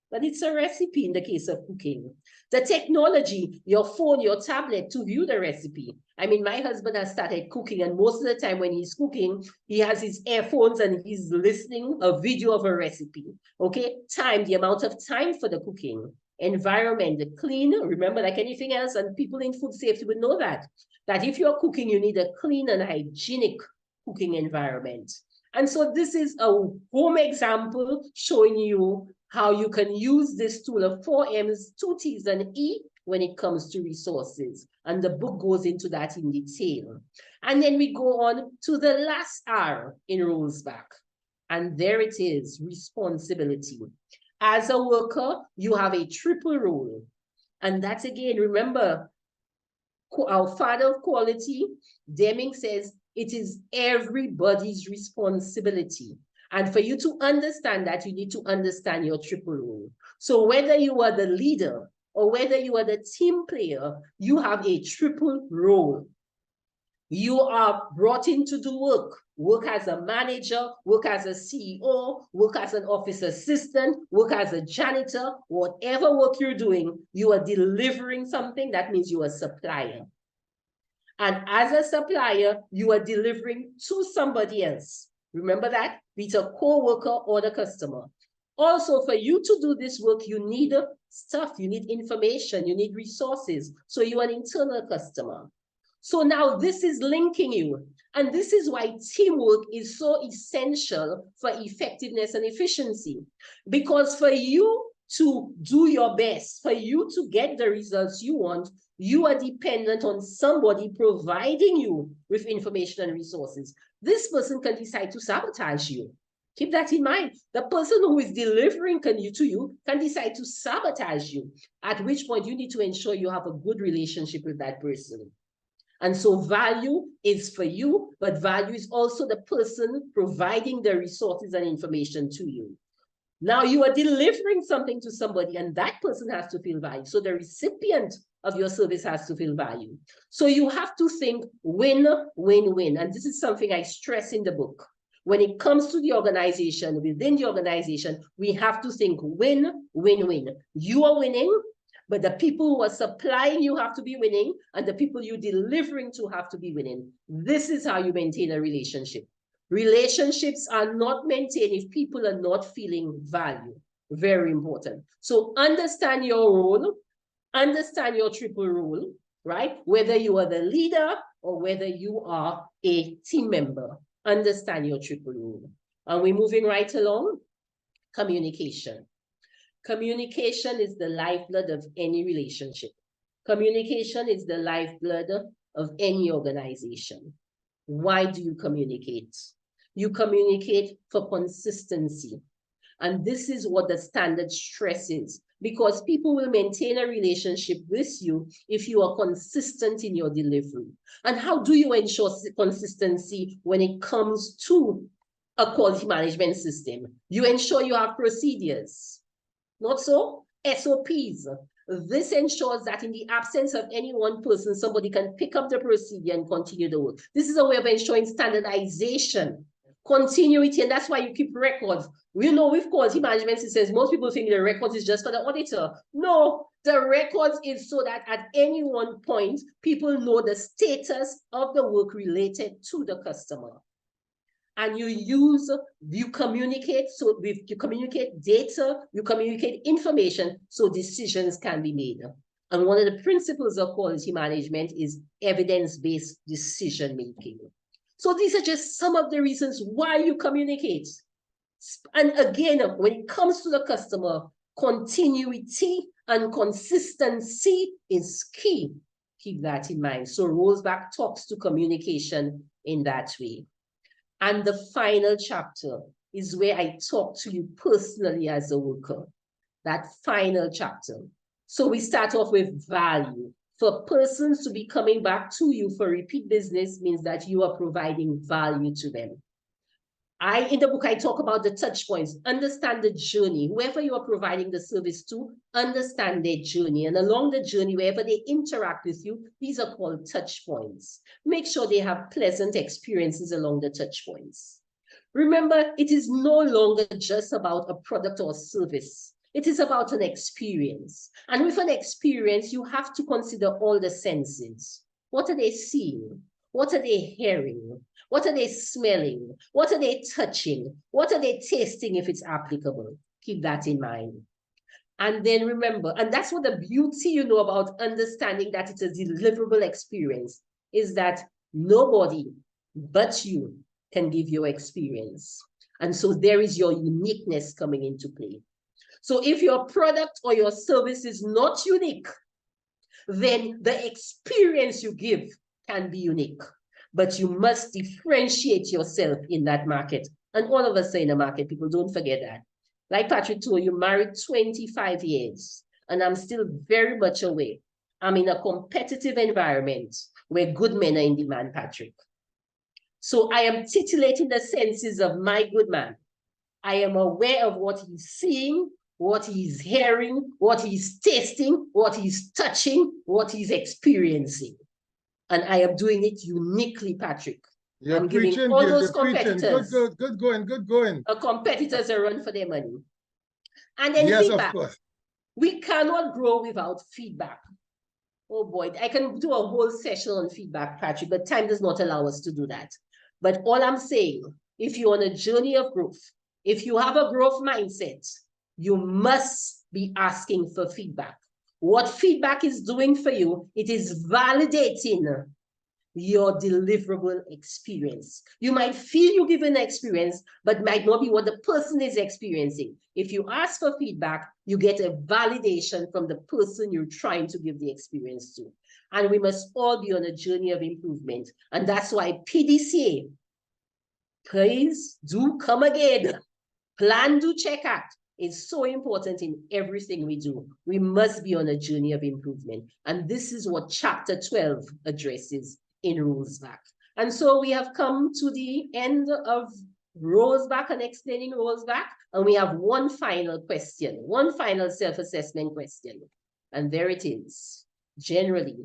but it's a recipe in the case of cooking. The technology, your phone, your tablet to view the recipe. I mean, my husband has started cooking, and most of the time when he's cooking, he has his earphones and he's listening a video of a recipe. Okay, time, the amount of time for the cooking. Environment, the clean, remember, like anything else, and people in food safety would know that if you're cooking, you need a clean and hygienic cooking environment. And so this is a home example showing you how you can use this tool of 4 M's, 2 T's, and E when it comes to resources. And the book goes into that in detail. And then we go on to the last R in Rolls Back. And there it is, responsibility. As a worker, you have a triple role. And that's again, remember, our father of quality, Deming, says it is everybody's responsibility. And for you to understand that, you need to understand your triple role. So whether you are the leader or whether you are the team player, you have a triple role. You are brought in to do work as a manager, work as a CEO, work as an office assistant, work as a janitor, whatever work you're doing, you are delivering something. That means you are a supplier. And as a supplier, you are delivering to somebody else. Remember that? Be it a co-worker or the customer. Also, for you to do this work, you need stuff, you need information, you need resources. So you are an internal customer. So now this is linking you. And this is why teamwork is so essential for effectiveness and efficiency. Because for you to do your best, for you to get the results you want, you are dependent on somebody providing you with information and resources. This person can decide to sabotage you. Keep that in mind. The person who is delivering to you can decide to sabotage you, at which point you need to ensure you have a good relationship with that person. And so value is for you, but value is also the person providing the resources and information to you. Now you are delivering something to somebody and that person has to feel value. So the recipient of your service has to feel value. So you have to think win, win, win. And this is something I stress in the book. When it comes to the organization, within the organization, we have to think win, win, win. You are winning, but the people who are supplying you have to be winning, and the people you're delivering to have to be winning. This is how you maintain a relationship. Relationships are not maintained if people are not feeling value. Very important. So understand your role, understand your triple role, right? Whether you are the leader or whether you are a team member, understand your triple role. And we're moving right along. Communication. Communication is the lifeblood of any relationship. Communication is the lifeblood of any organization. Why do you communicate? You communicate for consistency. And this is what the standard stresses, because people will maintain a relationship with you if you are consistent in your delivery. And how do you ensure consistency when it comes to a quality management system? You ensure you have procedures. Not so? SOPs. This ensures that in the absence of any one person, somebody can pick up the procedure and continue the work. This is a way of ensuring standardization, continuity, and that's why you keep records. We know with quality management systems, most people think the records is just for the auditor. No, the records is so that at any one point, people know the status of the work related to the customer. And you communicate, so you communicate data, you communicate information, so decisions can be made. And one of the principles of quality management is evidence-based decision-making. So these are just some of the reasons why you communicate. And again, when it comes to the customer, continuity and consistency is key. Keep that in mind. So Roseback talks to communication in that way. And the final chapter is where I talk to you personally as a worker. That final chapter. So we start off with value. For persons to be coming back to you for repeat business means that you are providing value to them. In the book, I talk about the touch points. Understand the journey. Whoever you are providing the service to, understand their journey. And along the journey, wherever they interact with you, these are called touch points. Make sure they have pleasant experiences along the touch points. Remember, it is no longer just about a product or service. It is about an experience. And with an experience, you have to consider all the senses. What are they seeing? What are they hearing? What are they smelling? What are they touching? What are they tasting if it's applicable? Keep that in mind. And then remember, and that's what the beauty, about understanding that it's a deliverable experience, is that nobody but you can give your experience. And so there is your uniqueness coming into play. So if your product or your service is not unique, then the experience you give can be unique. But you must differentiate yourself in that market. And all of us are in a market, people don't forget that. Like Patrick told you, married 25 years. and I'm still very much aware. I'm in a competitive environment where good men are in demand, Patrick. So I am titillating the senses of my good man. I am aware of what he's seeing, what he's hearing, what he's tasting, what he's touching, what he's experiencing. And I am doing it uniquely, Patrick. You're I'm giving preaching, all you're those preaching. competitors Good going, good going. competitors a run for their money. And then Yes, feedback. of course. We cannot grow without feedback. Oh boy, I can do a whole session on feedback, Patrick, but time does not allow us to do that. But all I'm saying, if you're on a journey of growth, if you have a growth mindset, you must be asking for feedback. What feedback is doing for you, it is validating your deliverable experience. You might feel you give an experience, but might not be what the person is experiencing. If you ask for feedback, you get a validation from the person you're trying to give the experience to. And we must all be on a journey of improvement. And that's why PDCA, please do come again. Plan, do, check out. Is so important in everything we do. We must be on a journey of improvement. And this is what chapter 12 addresses in Rules Back. And so we have come to the end of Rules Back and explaining Rules Back. And we have one final question, one final self-assessment question. And there it is. Generally,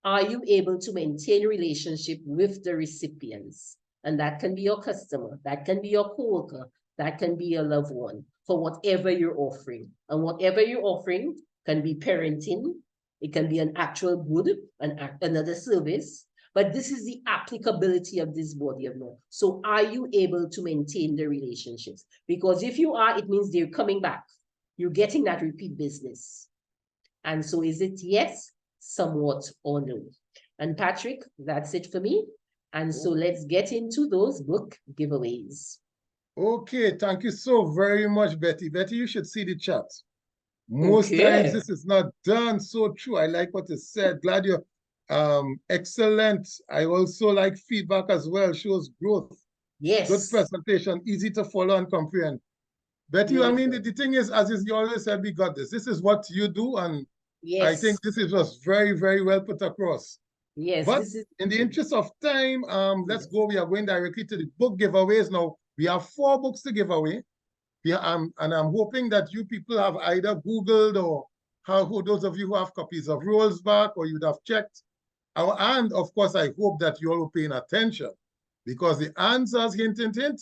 are you able to maintain relationship with the recipients? And that can be your customer, that can be your coworker, that can be your loved one, for whatever you're offering. And whatever you're offering can be parenting, it can be an actual good, another service, but this is the applicability of this body of law. So are you able to maintain the relationships? Because if you are, it means they're coming back. You're getting that repeat business. And so is it yes, somewhat, or no? And Patrick, that's it for me. And so let's get into those book giveaways. Okay, thank you so very much, Betty. Betty, you should see the chat. Most times this is not done. So true. I like what you said. Glad you're excellent. I also like feedback as well. Shows growth. Yes. Good presentation. Easy to follow and comprehend. Betty, I mean, the thing is, as you always said, we got this. This is what you do. And yes, I think this is was very, very well put across. Yes. But in the interest of time, let's go. We are going directly to the book giveaways now. We have 4 books to give away. And I'm hoping that you people have either Googled or those of you who have copies of Rules Back, or you'd have checked. And of course, I hope that you all are paying attention, because the answers, hint, hint, hint,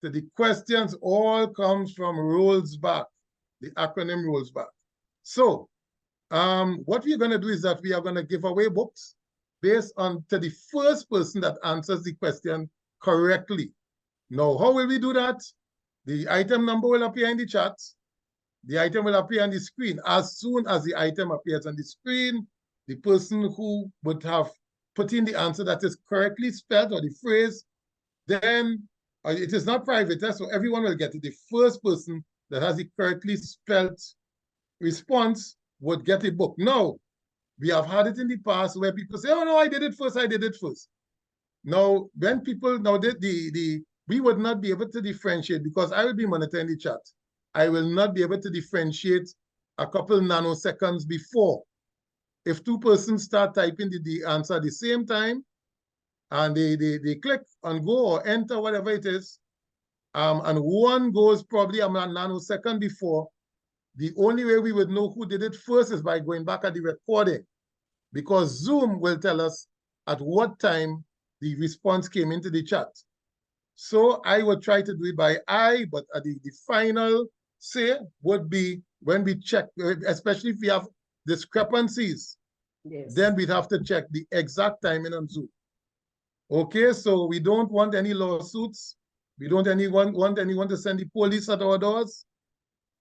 to the questions all comes from Rules Back, the acronym Rules Back. So what we're going to do is that we are going to give away books based on to the first person that answers the question correctly. Now, how will we do that? The item number will appear in the chat. The item will appear on the screen. As soon as the item appears on the screen, the person who would have put in the answer that is correctly spelled, or the phrase, then it is not private, so everyone will get it. The first person that has the correctly spelled response would get a book. Now, we have had it in the past where people say, oh no, I did it first. Now, when people, we would not be able to differentiate, because I will be monitoring the chat. I will not be able to differentiate a couple nanoseconds before. If 2 persons start typing the answer at the same time, and they click and go or enter, whatever it is, and one goes probably a nanosecond before, the only way we would know who did it first is by going back at the recording, because Zoom will tell us at what time the response came into the chat. So I would try to do it by eye, but the final say would be when we check, especially if we have discrepancies, then we'd have to check the exact timing on Zoom. Okay, so we don't want any lawsuits. We don't want anyone to send the police at our doors.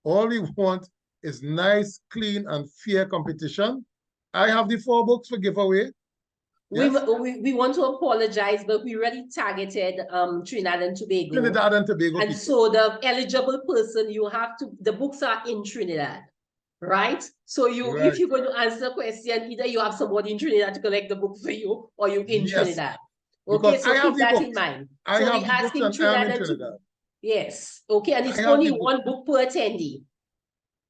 All we want is nice, clean, and fair competition. I have the 4 books for giveaway. Yes. We want to apologize, but we already targeted Trinidad and Tobago. Trinidad and Tobago. And so the eligible person, the books are in Trinidad, right? So if you're going to answer the question, either you have somebody in Trinidad to collect the book for you, or you're in Trinidad. Okay, so keep that in mind. I have the books and I'm in Trinidad. Yes, okay, and it's only 1 book per attendee.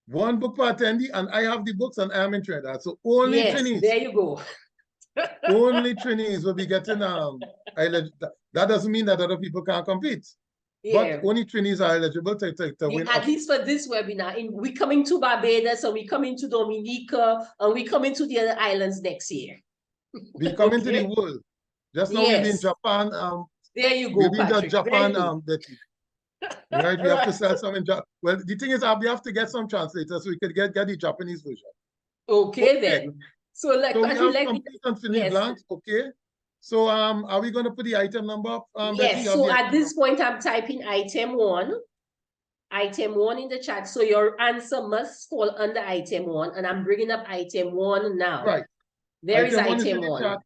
One book per attendee, and I have the books and I am in Trinidad. So only Yes, trainees. there you go. Only trainees will be getting that doesn't mean that other people can't compete. Yeah. But only trainees are eligible to win. At least for this webinar. We coming to Barbados, and we coming to Dominica, and we coming to the other islands next year. We coming to the world. Just now we'll be in Japan. There you go, we'll be in Patrick. Japan. Right, we have to sell some in Japan. Well, the thing is, we have to get some translators so we could get the Japanese version. Okay. Then. So like, so we Patrick, have complete and finished blanks. Okay. So are we going to put the item number up? Yes. So at this point, I'm typing item 1. Item 1 in the chat. So your answer must fall under item 1, and I'm bringing up item 1 now. Right. There is item 1.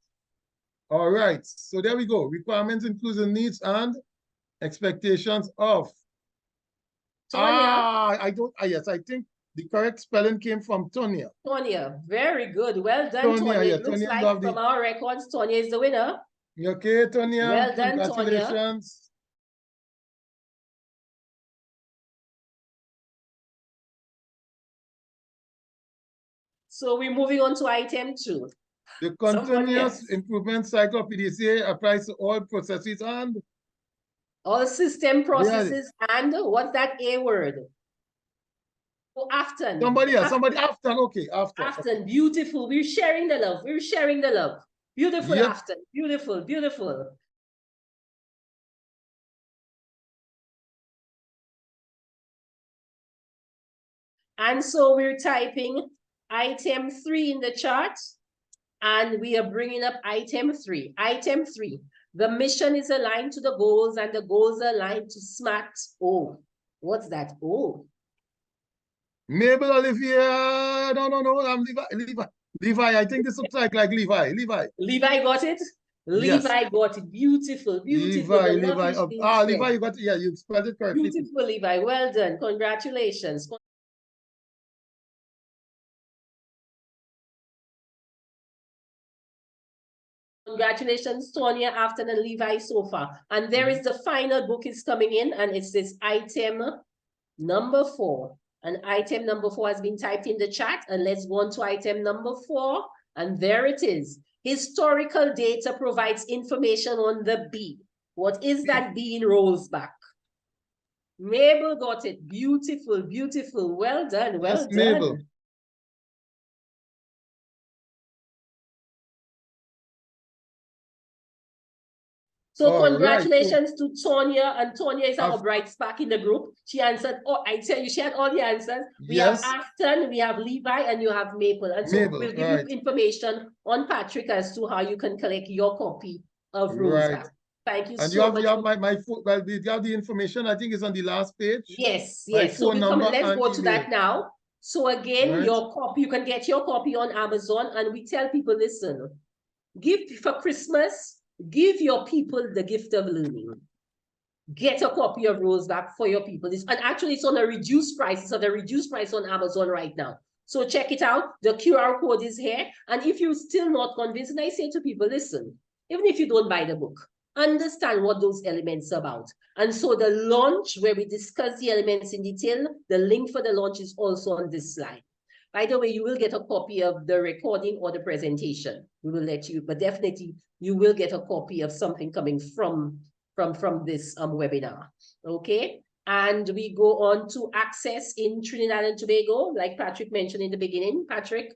All right. So there we go. Requirements, inclusion, needs, and expectations of. Tonya. Yes, I think the correct spelling came from Tonya. Tonya, very good. Well done, Tonya. Yeah, it looks Tonya like from our records, Tonya is the winner. Okay, Tonya. Well done, congratulations. Tonya. So we're moving on to item 2. The continuous improvement cycle of PDCA applies to all processes and all system processes and what's that A word? Oh, often. Somebody often. Okay, often. Often, beautiful. We're sharing the love. We're sharing the love. Beautiful, often. Beautiful, beautiful. And so we're typing item 3 in the chart, and we are bringing up item 3. Item 3. The mission is aligned to the goals, and the goals are aligned to SMART. Oh, what's that? Oh. Mabel Olivia. No. I'm Levi. I think this looks like Levi. Levi got it? Yes. Levi got it. Beautiful. Levi. Levi, you got it. Yeah, you spelled it correctly. Beautiful, Levi. Well done. Congratulations. Congratulations, Tonya, Afton, and Levi so far. And there is the final book is coming in, and it's this item number 4. And item number 4 has been typed in the chat. And let's go on to item number 4. And there it is. Historical data provides information on the B. What is that B in Rollsback? Mabel got it. Beautiful, beautiful. Well done. Well done. Mabel. So congratulations to Tonya, and Tonya is our bright spark in the group. She answered, I tell you, she had all the answers. We have Afton, we have Levi, and you have Maple. And so we'll give you information on Patrick as to how you can collect your copy of Roseback. Thank you so much. And you have my phone, well, we have the information, I think it's on the last page. Yes. So let's go to that now. So again, your copy, you can get your copy on Amazon, and we tell people, listen, give for Christmas, give your people the gift of learning. Get a copy of Roseback for your people. And actually, it's on a reduced price. It's on a reduced price on Amazon right now. So check it out. The QR code is here. And if you're still not convinced, and I say to people, listen, even if you don't buy the book, understand what those elements are about. And so the launch, where we discuss the elements in detail, the link for the launch is also on this slide. By the way, you will get a copy of the recording or the presentation. We will let you, but definitely you will get a copy of something coming from this webinar. Okay. And we go on to access in Trinidad and Tobago, like Patrick mentioned in the beginning. Patrick.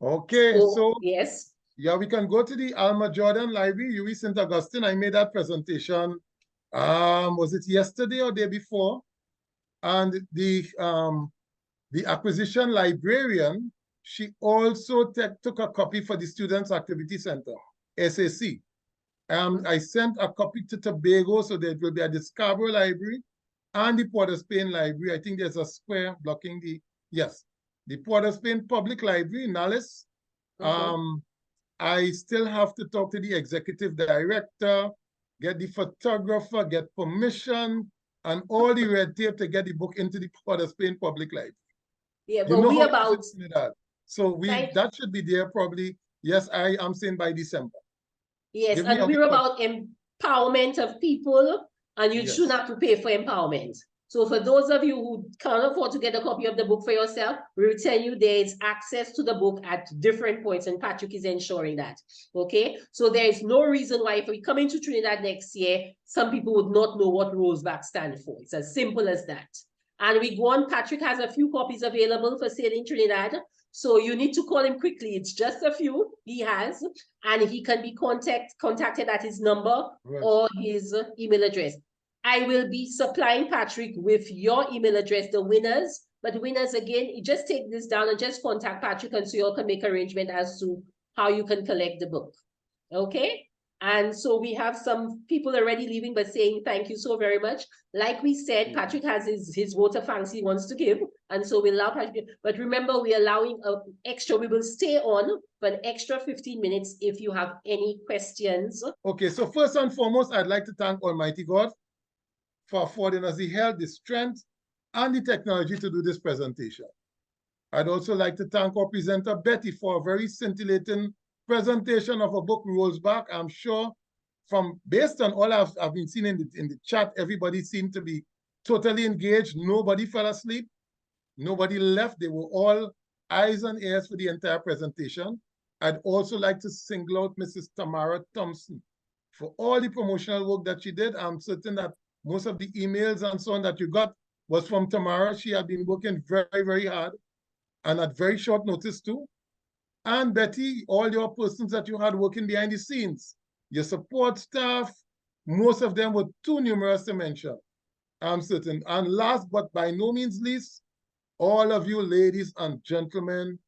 Okay. So yes. Yeah, we can go to the Alma Jordan Library, UWI St. Augustine. I made that presentation. Was it yesterday or day before? And the acquisition librarian, she also took a copy for the Students Activity Center, SAC. I sent a copy to Tobago, so there will be at the Scarborough Library and the Port of Spain Library. I think there's a square blocking the Port of Spain Public Library, Nallis. I still have to talk to the executive director, get the photographer, get permission, and all the red tape to get the book into the Port of Spain Public Library. Yeah, but we about that. So that should be there probably. Yes, I am saying by December. Yes, and we're about empowerment of people, and you shouldn't have to pay for empowerment. So for those of you who can't afford to get a copy of the book for yourself, we will tell you there is access to the book at different points, and Patrick is ensuring that. Okay, so there is no reason why if we come into Trinidad next year, some people would not know what rollback stands for. It's as simple as that. And we go on, Patrick has a few copies available for sale in Trinidad. So you need to call him quickly. It's just a few he has, and he can be contacted at his number or his email address. I will be supplying Patrick with your email address, the winners. But winners, again, you just take this down and just contact Patrick, and so you all can make arrangement as to how you can collect the book. Okay? And so we have some people already leaving, but saying thank you so very much. Like we said, Patrick has his vote of thanks he wants to give. And so we allow Patrick. But remember, we're allowing we will stay on for an extra 15 minutes if you have any questions. Okay, so first and foremost, I'd like to thank Almighty God for affording us the health, the strength, and the technology to do this presentation. I'd also like to thank our presenter, Betty, for a very scintillating presentation of a book, Rollback. I'm sure based on all I've been seeing in the chat, everybody seemed to be totally engaged. Nobody fell asleep. Nobody left. They were all eyes and ears for the entire presentation. I'd also like to single out Mrs. Tamara Thompson for all the promotional work that she did. I'm certain that most of the emails and so on that you got was from Tamara. She had been working very, very hard and at very short notice too. And Betty, all your persons that you had working behind the scenes, your support staff, most of them were too numerous to mention, I'm certain. And last but by no means least, all of you ladies and gentlemen,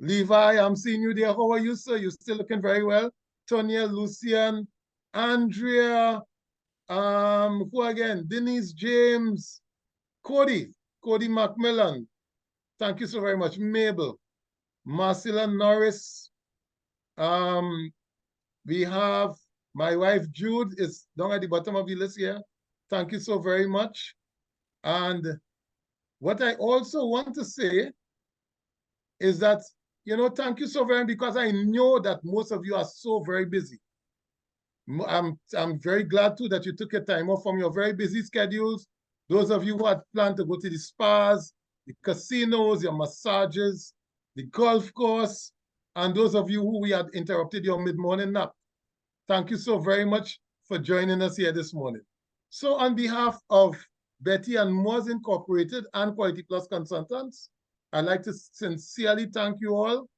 Levi, I'm seeing you there. How are you, sir? You're still looking very well. Tonya, Lucian, Andrea, who again? Denise James, Cody Macmillan. Thank you so very much. Mabel, Marcella Norris. We have my wife Jude is down at the bottom of the list here. Thank you so very much. And what I also want to say is that, thank you so very much, because I know that most of you are so very busy. I'm very glad too that you took your time off from your very busy schedules. Those of you who had planned to go to the spas, the casinos, your massages, the golf course, and those of you who we had interrupted your mid-morning nap. Thank you so very much for joining us here this morning. So on behalf of Betty and Moores Incorporated and Quality Plus Consultants, I'd like to sincerely thank you all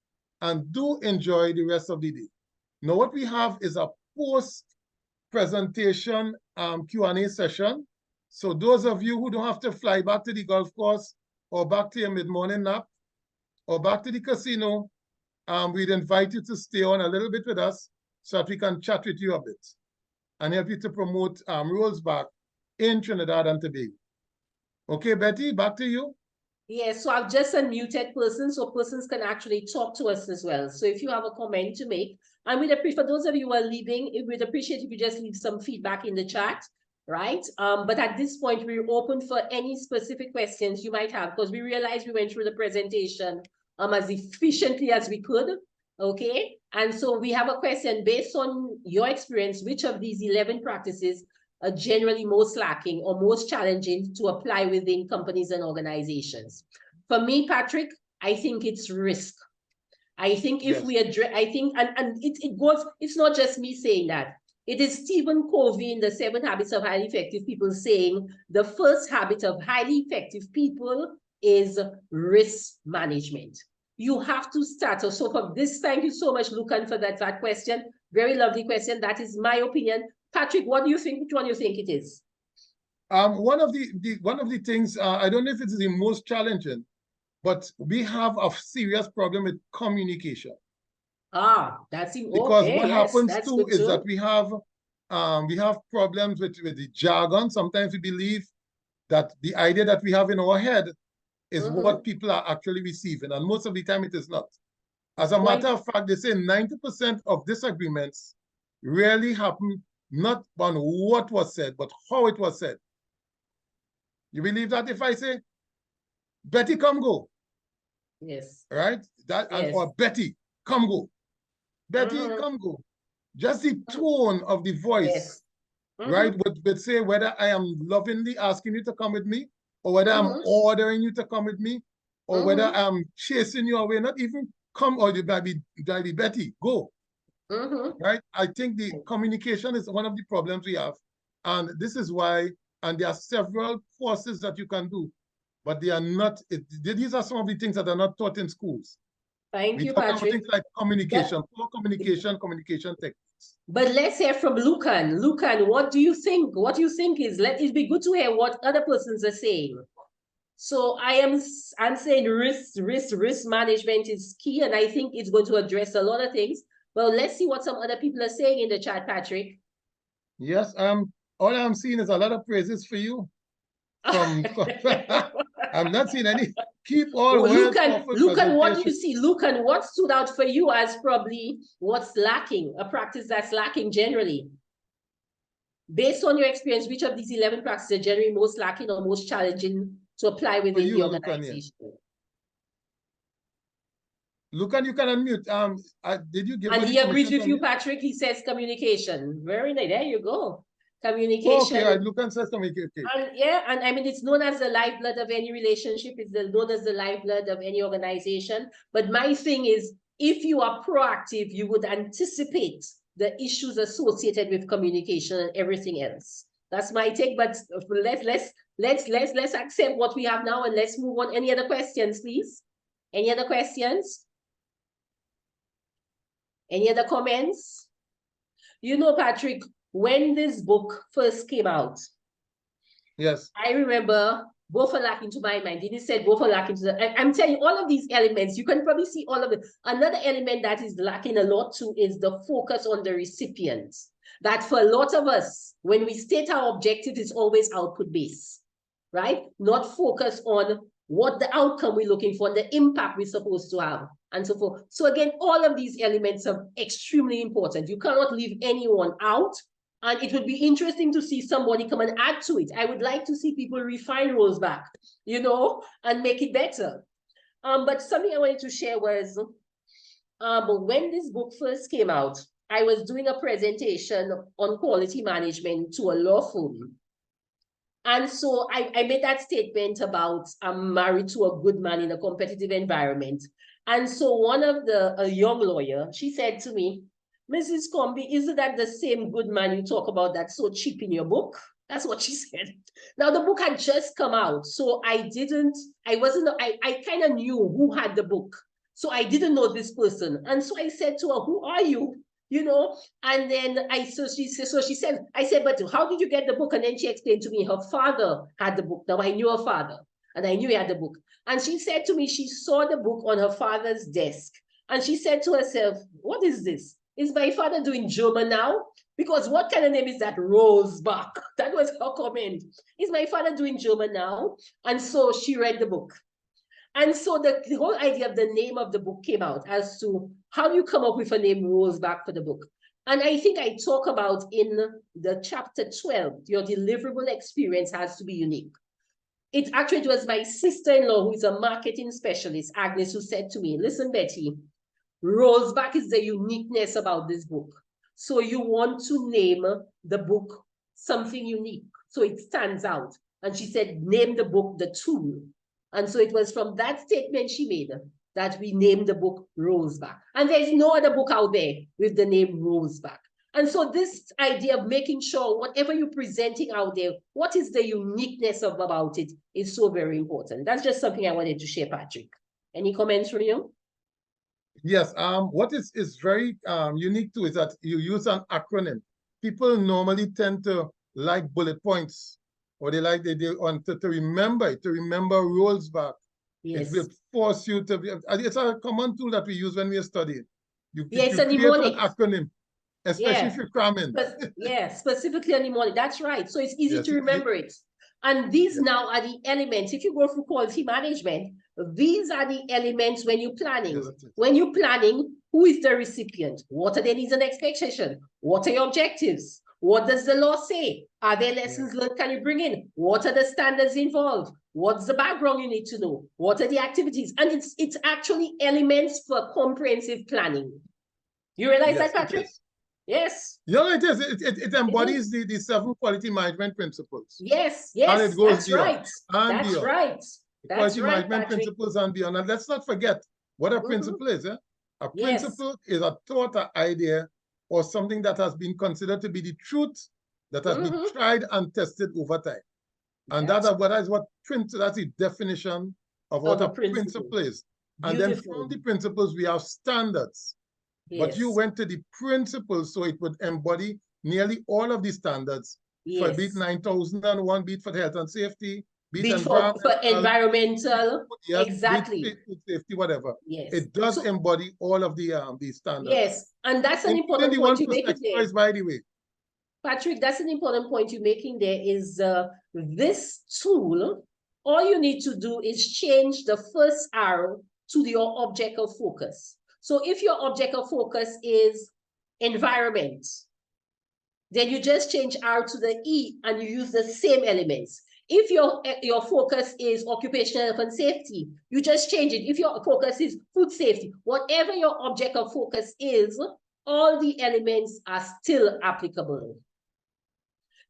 and do enjoy the rest of the day. Now what we have is a post-presentation Q&A session. So those of you who don't have to fly back to the golf course or back to your mid-morning nap or back to the casino, we'd invite you to stay on a little bit with us so that we can chat with you a bit and help you to promote Rollback in Trinidad and Tobago. Okay, Betty, back to you. Yes, so I've just unmuted persons, so persons can actually talk to us as well. So if you have a comment to make, and we'd appreciate, for those of you who are leaving, we'd appreciate if you just leave some feedback in the chat, right? But at this point, we're open for any specific questions you might have, because we realized we went through the presentation as efficiently as we could, okay? And so we have a question based on your experience, which of these 11 practices are generally most lacking or most challenging to apply within companies and organizations? For me, Patrick, I think it's risk. I think if we address, I think, and it goes, it's not just me saying that. It is Stephen Covey in the 7 Habits of Highly Effective People saying the first habit of highly effective people is risk management. You have to start. So for this, thank you so much, Lucan, for that question. Very lovely question. That is my opinion. Patrick, what do you think? Which one do you think it is? One of the things, I don't know if it's the most challenging, but we have a serious problem with communication. That's okay. Because what happens that's too is that we have problems with the jargon. Sometimes we believe that the idea that we have in our head is what people are actually receiving, and most of the time it is not. As a matter of fact, they say 90% of disagreements really happen not on what was said, but how it was said. You believe that if I say, Betty, come go? Yes. Right? Or Betty, come go. Betty, come go. Just the tone of the voice right? But say whether I am lovingly asking you to come with me, or whether I'm ordering you to come with me, or whether I'm chasing you away, not even come, or you might be Betty, go. Right? I think the communication is one of the problems we have. And this is why, and there are several courses that you can do, but they are not, these are some of the things that are not taught in schools. Thank We you, talk about Patrick. things like communication, poor communication, communication techniques. But let's hear from Lucan. Lucan, what do you think? What do you think is, it'd be good to hear what other persons are saying. So I'm saying risk management is key, and I think it's going to address a lot of things. Well, let's see what some other people are saying in the chat, Patrick. Yes, all I'm seeing is a lot of praises for you. I'm not seeing any. Keep all words. Lucan, what do you see? Lucan, what stood out for you as probably what's lacking, a practice that's lacking generally? Based on your experience, which of these 11 practices are generally most lacking or most challenging to apply within the organization? Lucan, you can unmute. Did you give? And he agrees with you, Patrick. He says communication. Very nice. There you go. Communication. Okay, right. Lucan says communication. And yeah, and I mean, it's known as the lifeblood of any relationship. It's known as the lifeblood of any organization. But my thing is, if you are proactive, you would anticipate the issues associated with communication and everything else. That's my take. But let's accept what we have now and let's move on. Any other questions, please? Any other questions? Any other comments? You know, Patrick, when this book first came out, yes, I remember both are lacking to my mind. Didn't say both are lacking to the. I'm telling you, all of these elements, you can probably see all of it. Another element that is lacking a lot too is the focus on the recipient. That for a lot of us, when we state our objective, it's always output based, right? Not focus on what the outcome we're looking for, the impact we're supposed to have, and so forth. So again, all of these elements are extremely important. You cannot leave anyone out. And it would be interesting to see somebody come and add to it. I would like to see people refine roles back, you know, and make it better. But something I wanted to share was when this book first came out, I was doing a presentation on quality management to a law firm. And so I made that statement about I'm married to a good man in a competitive environment. And so one of a young lawyer, she said to me, Mrs. Comby, isn't that the same good man you talk about that's so cheap in your book? That's what she said. Now, the book had just come out, so I kind of knew who had the book. So I didn't know this person. And so I said to her, who are you? You know, and then she said, I said, but how did you get the book? And then she explained to me her father had the book. Now I knew her father and I knew he had the book. And she said to me, she saw the book on her father's desk. And she said to herself, what is this? Is my father doing German now? Because what kind of name is that? Rosebach. That was her comment. Is my father doing German now? And so she read the book. And so the whole idea of the name of the book came out as to how do you come up with a name Rosebach for the book? And I think I talk about in the chapter 12, your deliverable experience has to be unique. It was my sister-in-law who is a marketing specialist, Agnes, who said to me, listen, Betty, Rosebach is the uniqueness about this book. So you want to name the book something unique, so it stands out. And she said, name the book The Tool. And so it was from that statement she made that we named the book Rosebach. And there's no other book out there with the name Rosebach. And so this idea of making sure whatever you're presenting out there, what is the uniqueness about it is so very important. That's just something I wanted to share, Patrick. Any comments from you? Yes, what is very unique too is that you use an acronym. People normally tend to like bullet points, or they want to remember it, to remember Rosebach. Yes. It will force you to be, it's a common tool that we use when we are studying. You create an acronym, especially if you're cramming. Specifically a mnemonic. That's right. So it's easy to remember it. And these now are the elements. If you go through quality management, these are the elements when you're planning. Yes, when you're planning, who is the recipient? What are their needs and expectations? What are your objectives? What does the law say? Are there lessons learned can you bring in? What are the standards involved? What's the background you need to know? What are the activities? And it's actually elements for comprehensive planning. You realize that, Patrick? Yes. You know, it embodies the 7 quality management principles. Yes, And yes, it goes that's beyond. right. And That's beyond. right. The That's quality right, management Patrick. principles and beyond. And let's not forget what a principle is. A Yes. principle is a thought, an idea, or something that has been considered to be the truth that has been tried and tested over time. And that's the definition of what Of a a principle. principle is. And then Beautiful. from the principles, we have standards. But you Yes. went to the principles, so it would embody nearly all of the standards. For Yes. beat 9001, beat for health and safety, beat Be for environmental, yes, exactly. beat food safety, whatever. Yes. It does So- embody all of the standards. Yes, and that's an Including important the point one you're making there. exercise, by the way. Patrick, that's an important point you're making there is this tool, all you need to do is change the first arrow to your object of focus. So if your object of focus is environment, then you just change R to the E and you use the same elements. If your focus is occupational health and safety, you just change it. If your focus is food safety, whatever your object of focus is, all the elements are still applicable.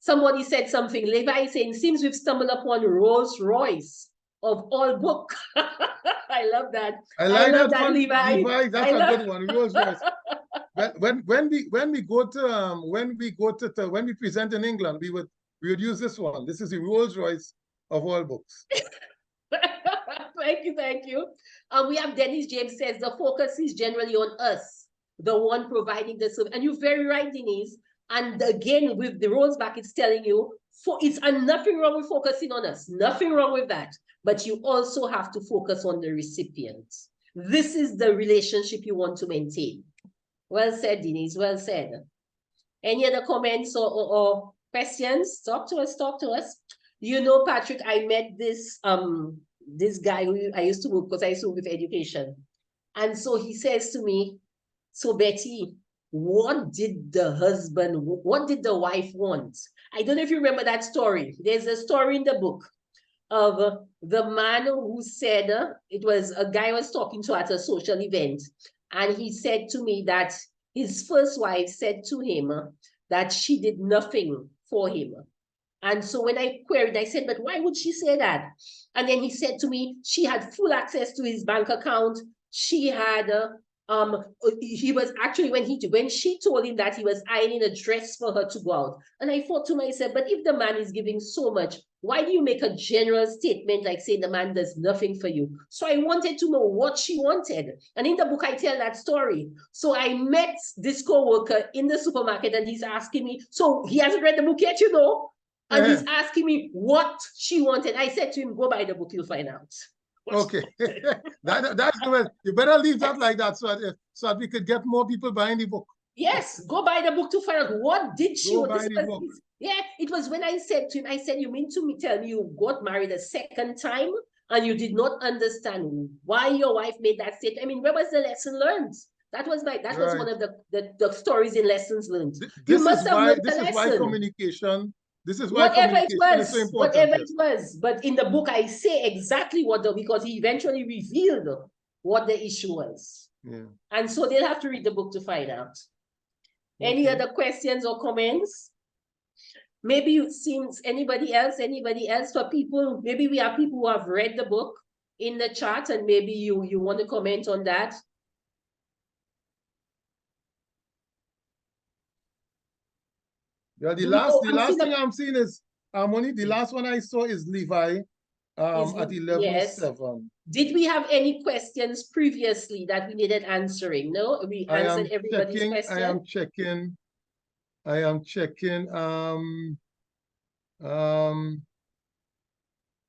Somebody said something, Levi saying, seems we've stumbled upon Rolls Royce of all book. I love that. I like that one, Levi. That's a good one. Rolls Royce. When we present in England, we would use this one. This is the Rolls Royce of all books. Thank you. We have Dennis James says the focus is generally on us, the one providing the service. And you're very right, Denise. And again, with the rolls back, it's telling you, and nothing wrong with focusing on us, nothing wrong with that. But you also have to focus on the recipient. This is the relationship you want to maintain. Well said, Denise, well said. Any other comments or questions? Talk to us. You know, Patrick, I met this guy who I used to work, because I used to work with education. And so he says to me, so Betty, what did the wife want? I don't know if you remember that story. There's a story in the book of the man who said, it was a guy was talking to at a social event. And he said to me that his first wife said to him that she did nothing for him. And so when I queried, I said, but why would she say that? And then he said to me, she had full access to his bank account. She had, he was actually, when she told him that, he was ironing a dress for her to go out. And I thought to myself, but if the man is giving so much, why do you make a general statement like saying the man does nothing for you? So I wanted to know what she wanted. And in the book, I tell that story. So I met this co-worker in the supermarket and he's asking me, so he hasn't read the book yet, you know? And he's asking me what she wanted. I said to him, go buy the book, you'll find out. Okay, that's good. You better leave that like that so that we could get more people buying the book. Yes, go buy the book to find out what did she want. Buy the book. Yeah, it was when I said to him, I said, you mean to tell me you got married a second time and you did not understand why your wife made that statement? I mean, where was the lesson learned? That was one of the stories in lessons learned. This is why communication. This is why communication is so important. Whatever it was. But in the book, I say exactly because he eventually revealed what the issue was. Yeah. And so they'll have to read the book to find out. Okay. Any other questions or comments? Maybe you've seen anybody else for people, maybe we have people who have read the book in the chat and maybe you want to comment on that. Yeah, the last thing I'm seeing is the last one I saw is Levi at 11:07. Did we have any questions previously that we needed answering? No, we answered everybody's question. I am checking.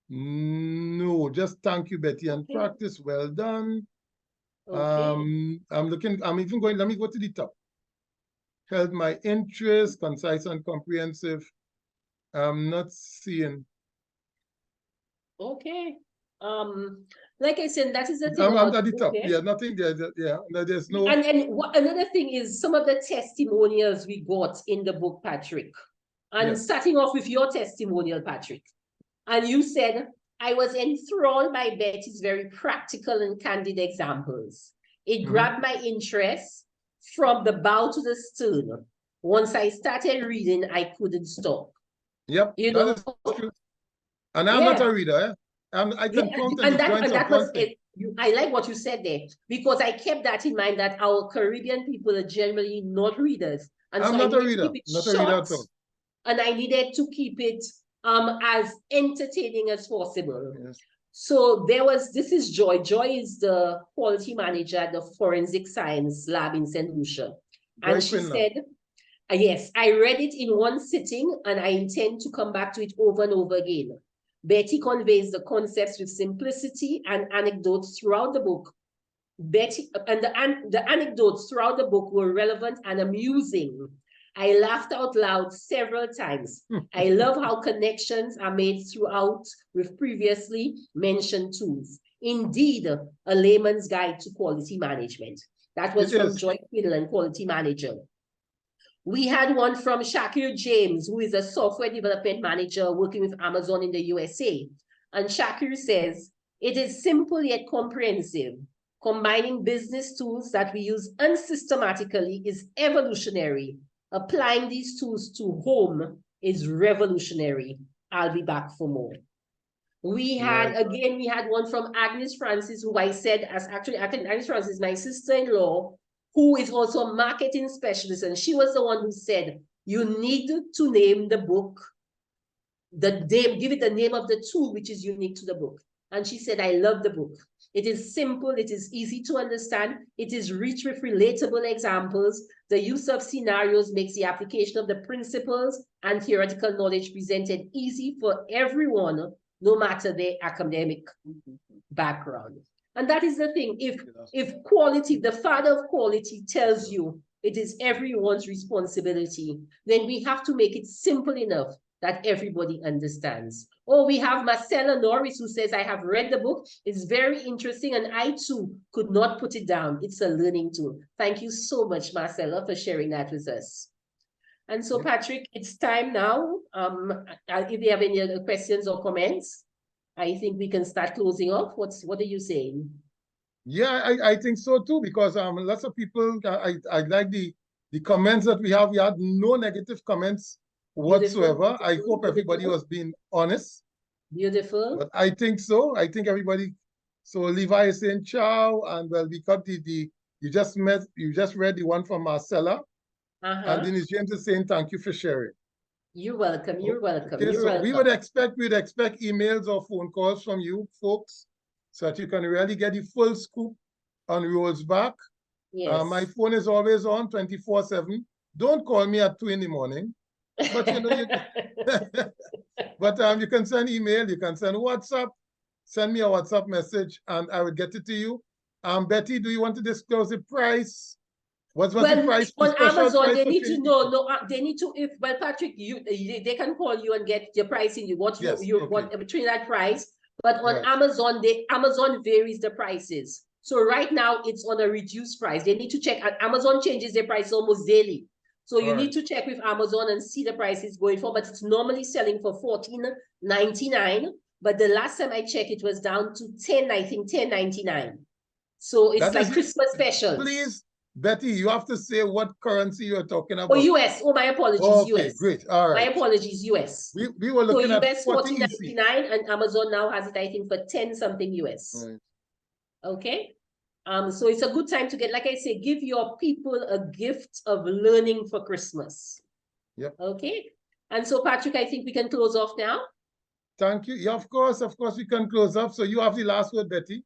No, just thank you, Betty, and practice well done. Okay. Let me go to the top. Held my interest, concise and comprehensive. I'm not seeing. Okay. Like I said, that is the thing. I'm at the top. Yeah, nothing there. Yeah, there's no. And another thing is some of the testimonials we got in the book, Patrick. And starting off with your testimonial, Patrick. And you said, I was enthralled by Betty's very practical and candid examples. It grabbed my interest from the bow to the stern. once I started reading, I couldn't stop. Yep, You that know, is true. And I'm not yeah. a reader. Eh? I can Yeah, count on and the that, joints and of that one was thing. it. I like what you said there, because I kept that in mind, that our Caribbean people are generally not readers. And I'm so I not a needed to reader, keep it not a reader short, at all. and I needed to keep it as entertaining as possible. Yes. So there was, this is Joy. Joy is the quality manager at the Forensic Science Lab in St. Lucia. And Joy she Quinlan. said, yes, I read it in one sitting and I intend to come back to it over and over again. Betty conveys the concepts with simplicity and anecdotes throughout the book. Betty and the anecdotes throughout the book were relevant and amusing. I laughed out loud several times. I love how connections are made throughout with previously mentioned tools. Indeed, a layman's guide to quality management. That was from Joy Quinlan, quality manager. We had one from Shakir James, who is a software development manager working with Amazon in the USA. And Shakir says, it is simple yet comprehensive. Combining business tools that we use unsystematically is evolutionary. Applying these tools to home is revolutionary. I'll be back for more. We had, again, we had one from Agnes Francis, who I said, Agnes Francis is my sister-in-law, who is also a marketing specialist. And she was the one who said, you need to name the book, give it the name of the tool, which is unique to the book. And she said, I love the book. It is simple. It is easy to understand. It is rich with relatable examples. The use of scenarios makes the application of the principles and theoretical knowledge presented easy for everyone, no matter their academic background. And that is the thing. If quality, the father of quality tells you it is everyone's responsibility, then we have to make it simple enough that everybody understands. Oh, we have Marcella Norris, who says, I have read the book. It's very interesting, and I too could not put it down. It's a learning tool. Thank you so much, Marcella, for sharing that with us. And so, Patrick, it's time now. If you have any other questions or comments, I think we can start closing off. What are you saying? Yeah, I think so too, because lots of people, I like the comments that we have. We had no negative comments whatsoever. Beautiful. I hope everybody was being honest. Beautiful. But I think so. I think everybody. So Levi is saying ciao, and well, we got you just read the one from Marcella, and Denise James is saying thank you for sharing. You're welcome. You're welcome. Okay, you're so welcome. we'd expect emails or phone calls from you folks, so that you can really get the full scoop on Rolls Back. Yes. My phone is always on 24/7. Don't call me at 2 in the morning. But you know, but you can send email, you can send WhatsApp, send me a WhatsApp message, and I will get it to you. Betty, do you want to disclose the price? What's the price? On Amazon, they need to know. No, they need to. Patrick, they can call you and get your pricing. What Trinidad price? But on Amazon, Amazon varies the prices. So right now it's on a reduced price. They need to check. Amazon changes their price almost daily. So you need to check with Amazon and see the prices going for. But it's normally selling for $14.99. But the last time I checked, it was down to $10.99. So it's like Christmas specials. Please, Betty, you have to say what currency you're talking about. Oh, US. Oh, my apologies. Okay, US. Great. All right. My apologies, US. We were looking at US $14.99, and Amazon now has it, I think, for 10 something US. Right. Okay. So it's a good time to get, like I say, give your people a gift of learning for Christmas. Yep. Okay. And so, Patrick, I think we can close off now. Thank you. Yeah, of course we can close up. So you have the last word, Betty.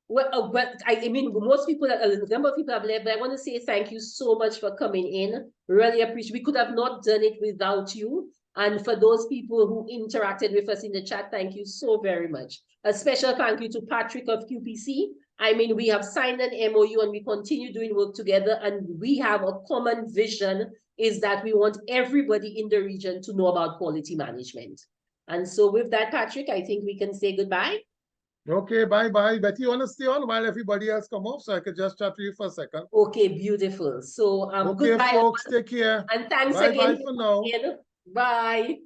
Well, but I mean, most people, a number of people have left, but I want to say thank you so much for coming in. Really appreciate. We could have not done it without you. And for those people who interacted with us in the chat, thank you so very much. A special thank you to Patrick of QPC. I mean, we have signed an MOU and we continue doing work together, and we have a common vision, is that we want everybody in the region to know about quality management. And so with that, Patrick, I think we can say goodbye. Okay, bye-bye. Betty, you want to stay on while everybody else come off so I could just chat to you for a second? Okay, beautiful. So okay, goodbye, folks, take care. And thanks bye again. Bye for now. Bye.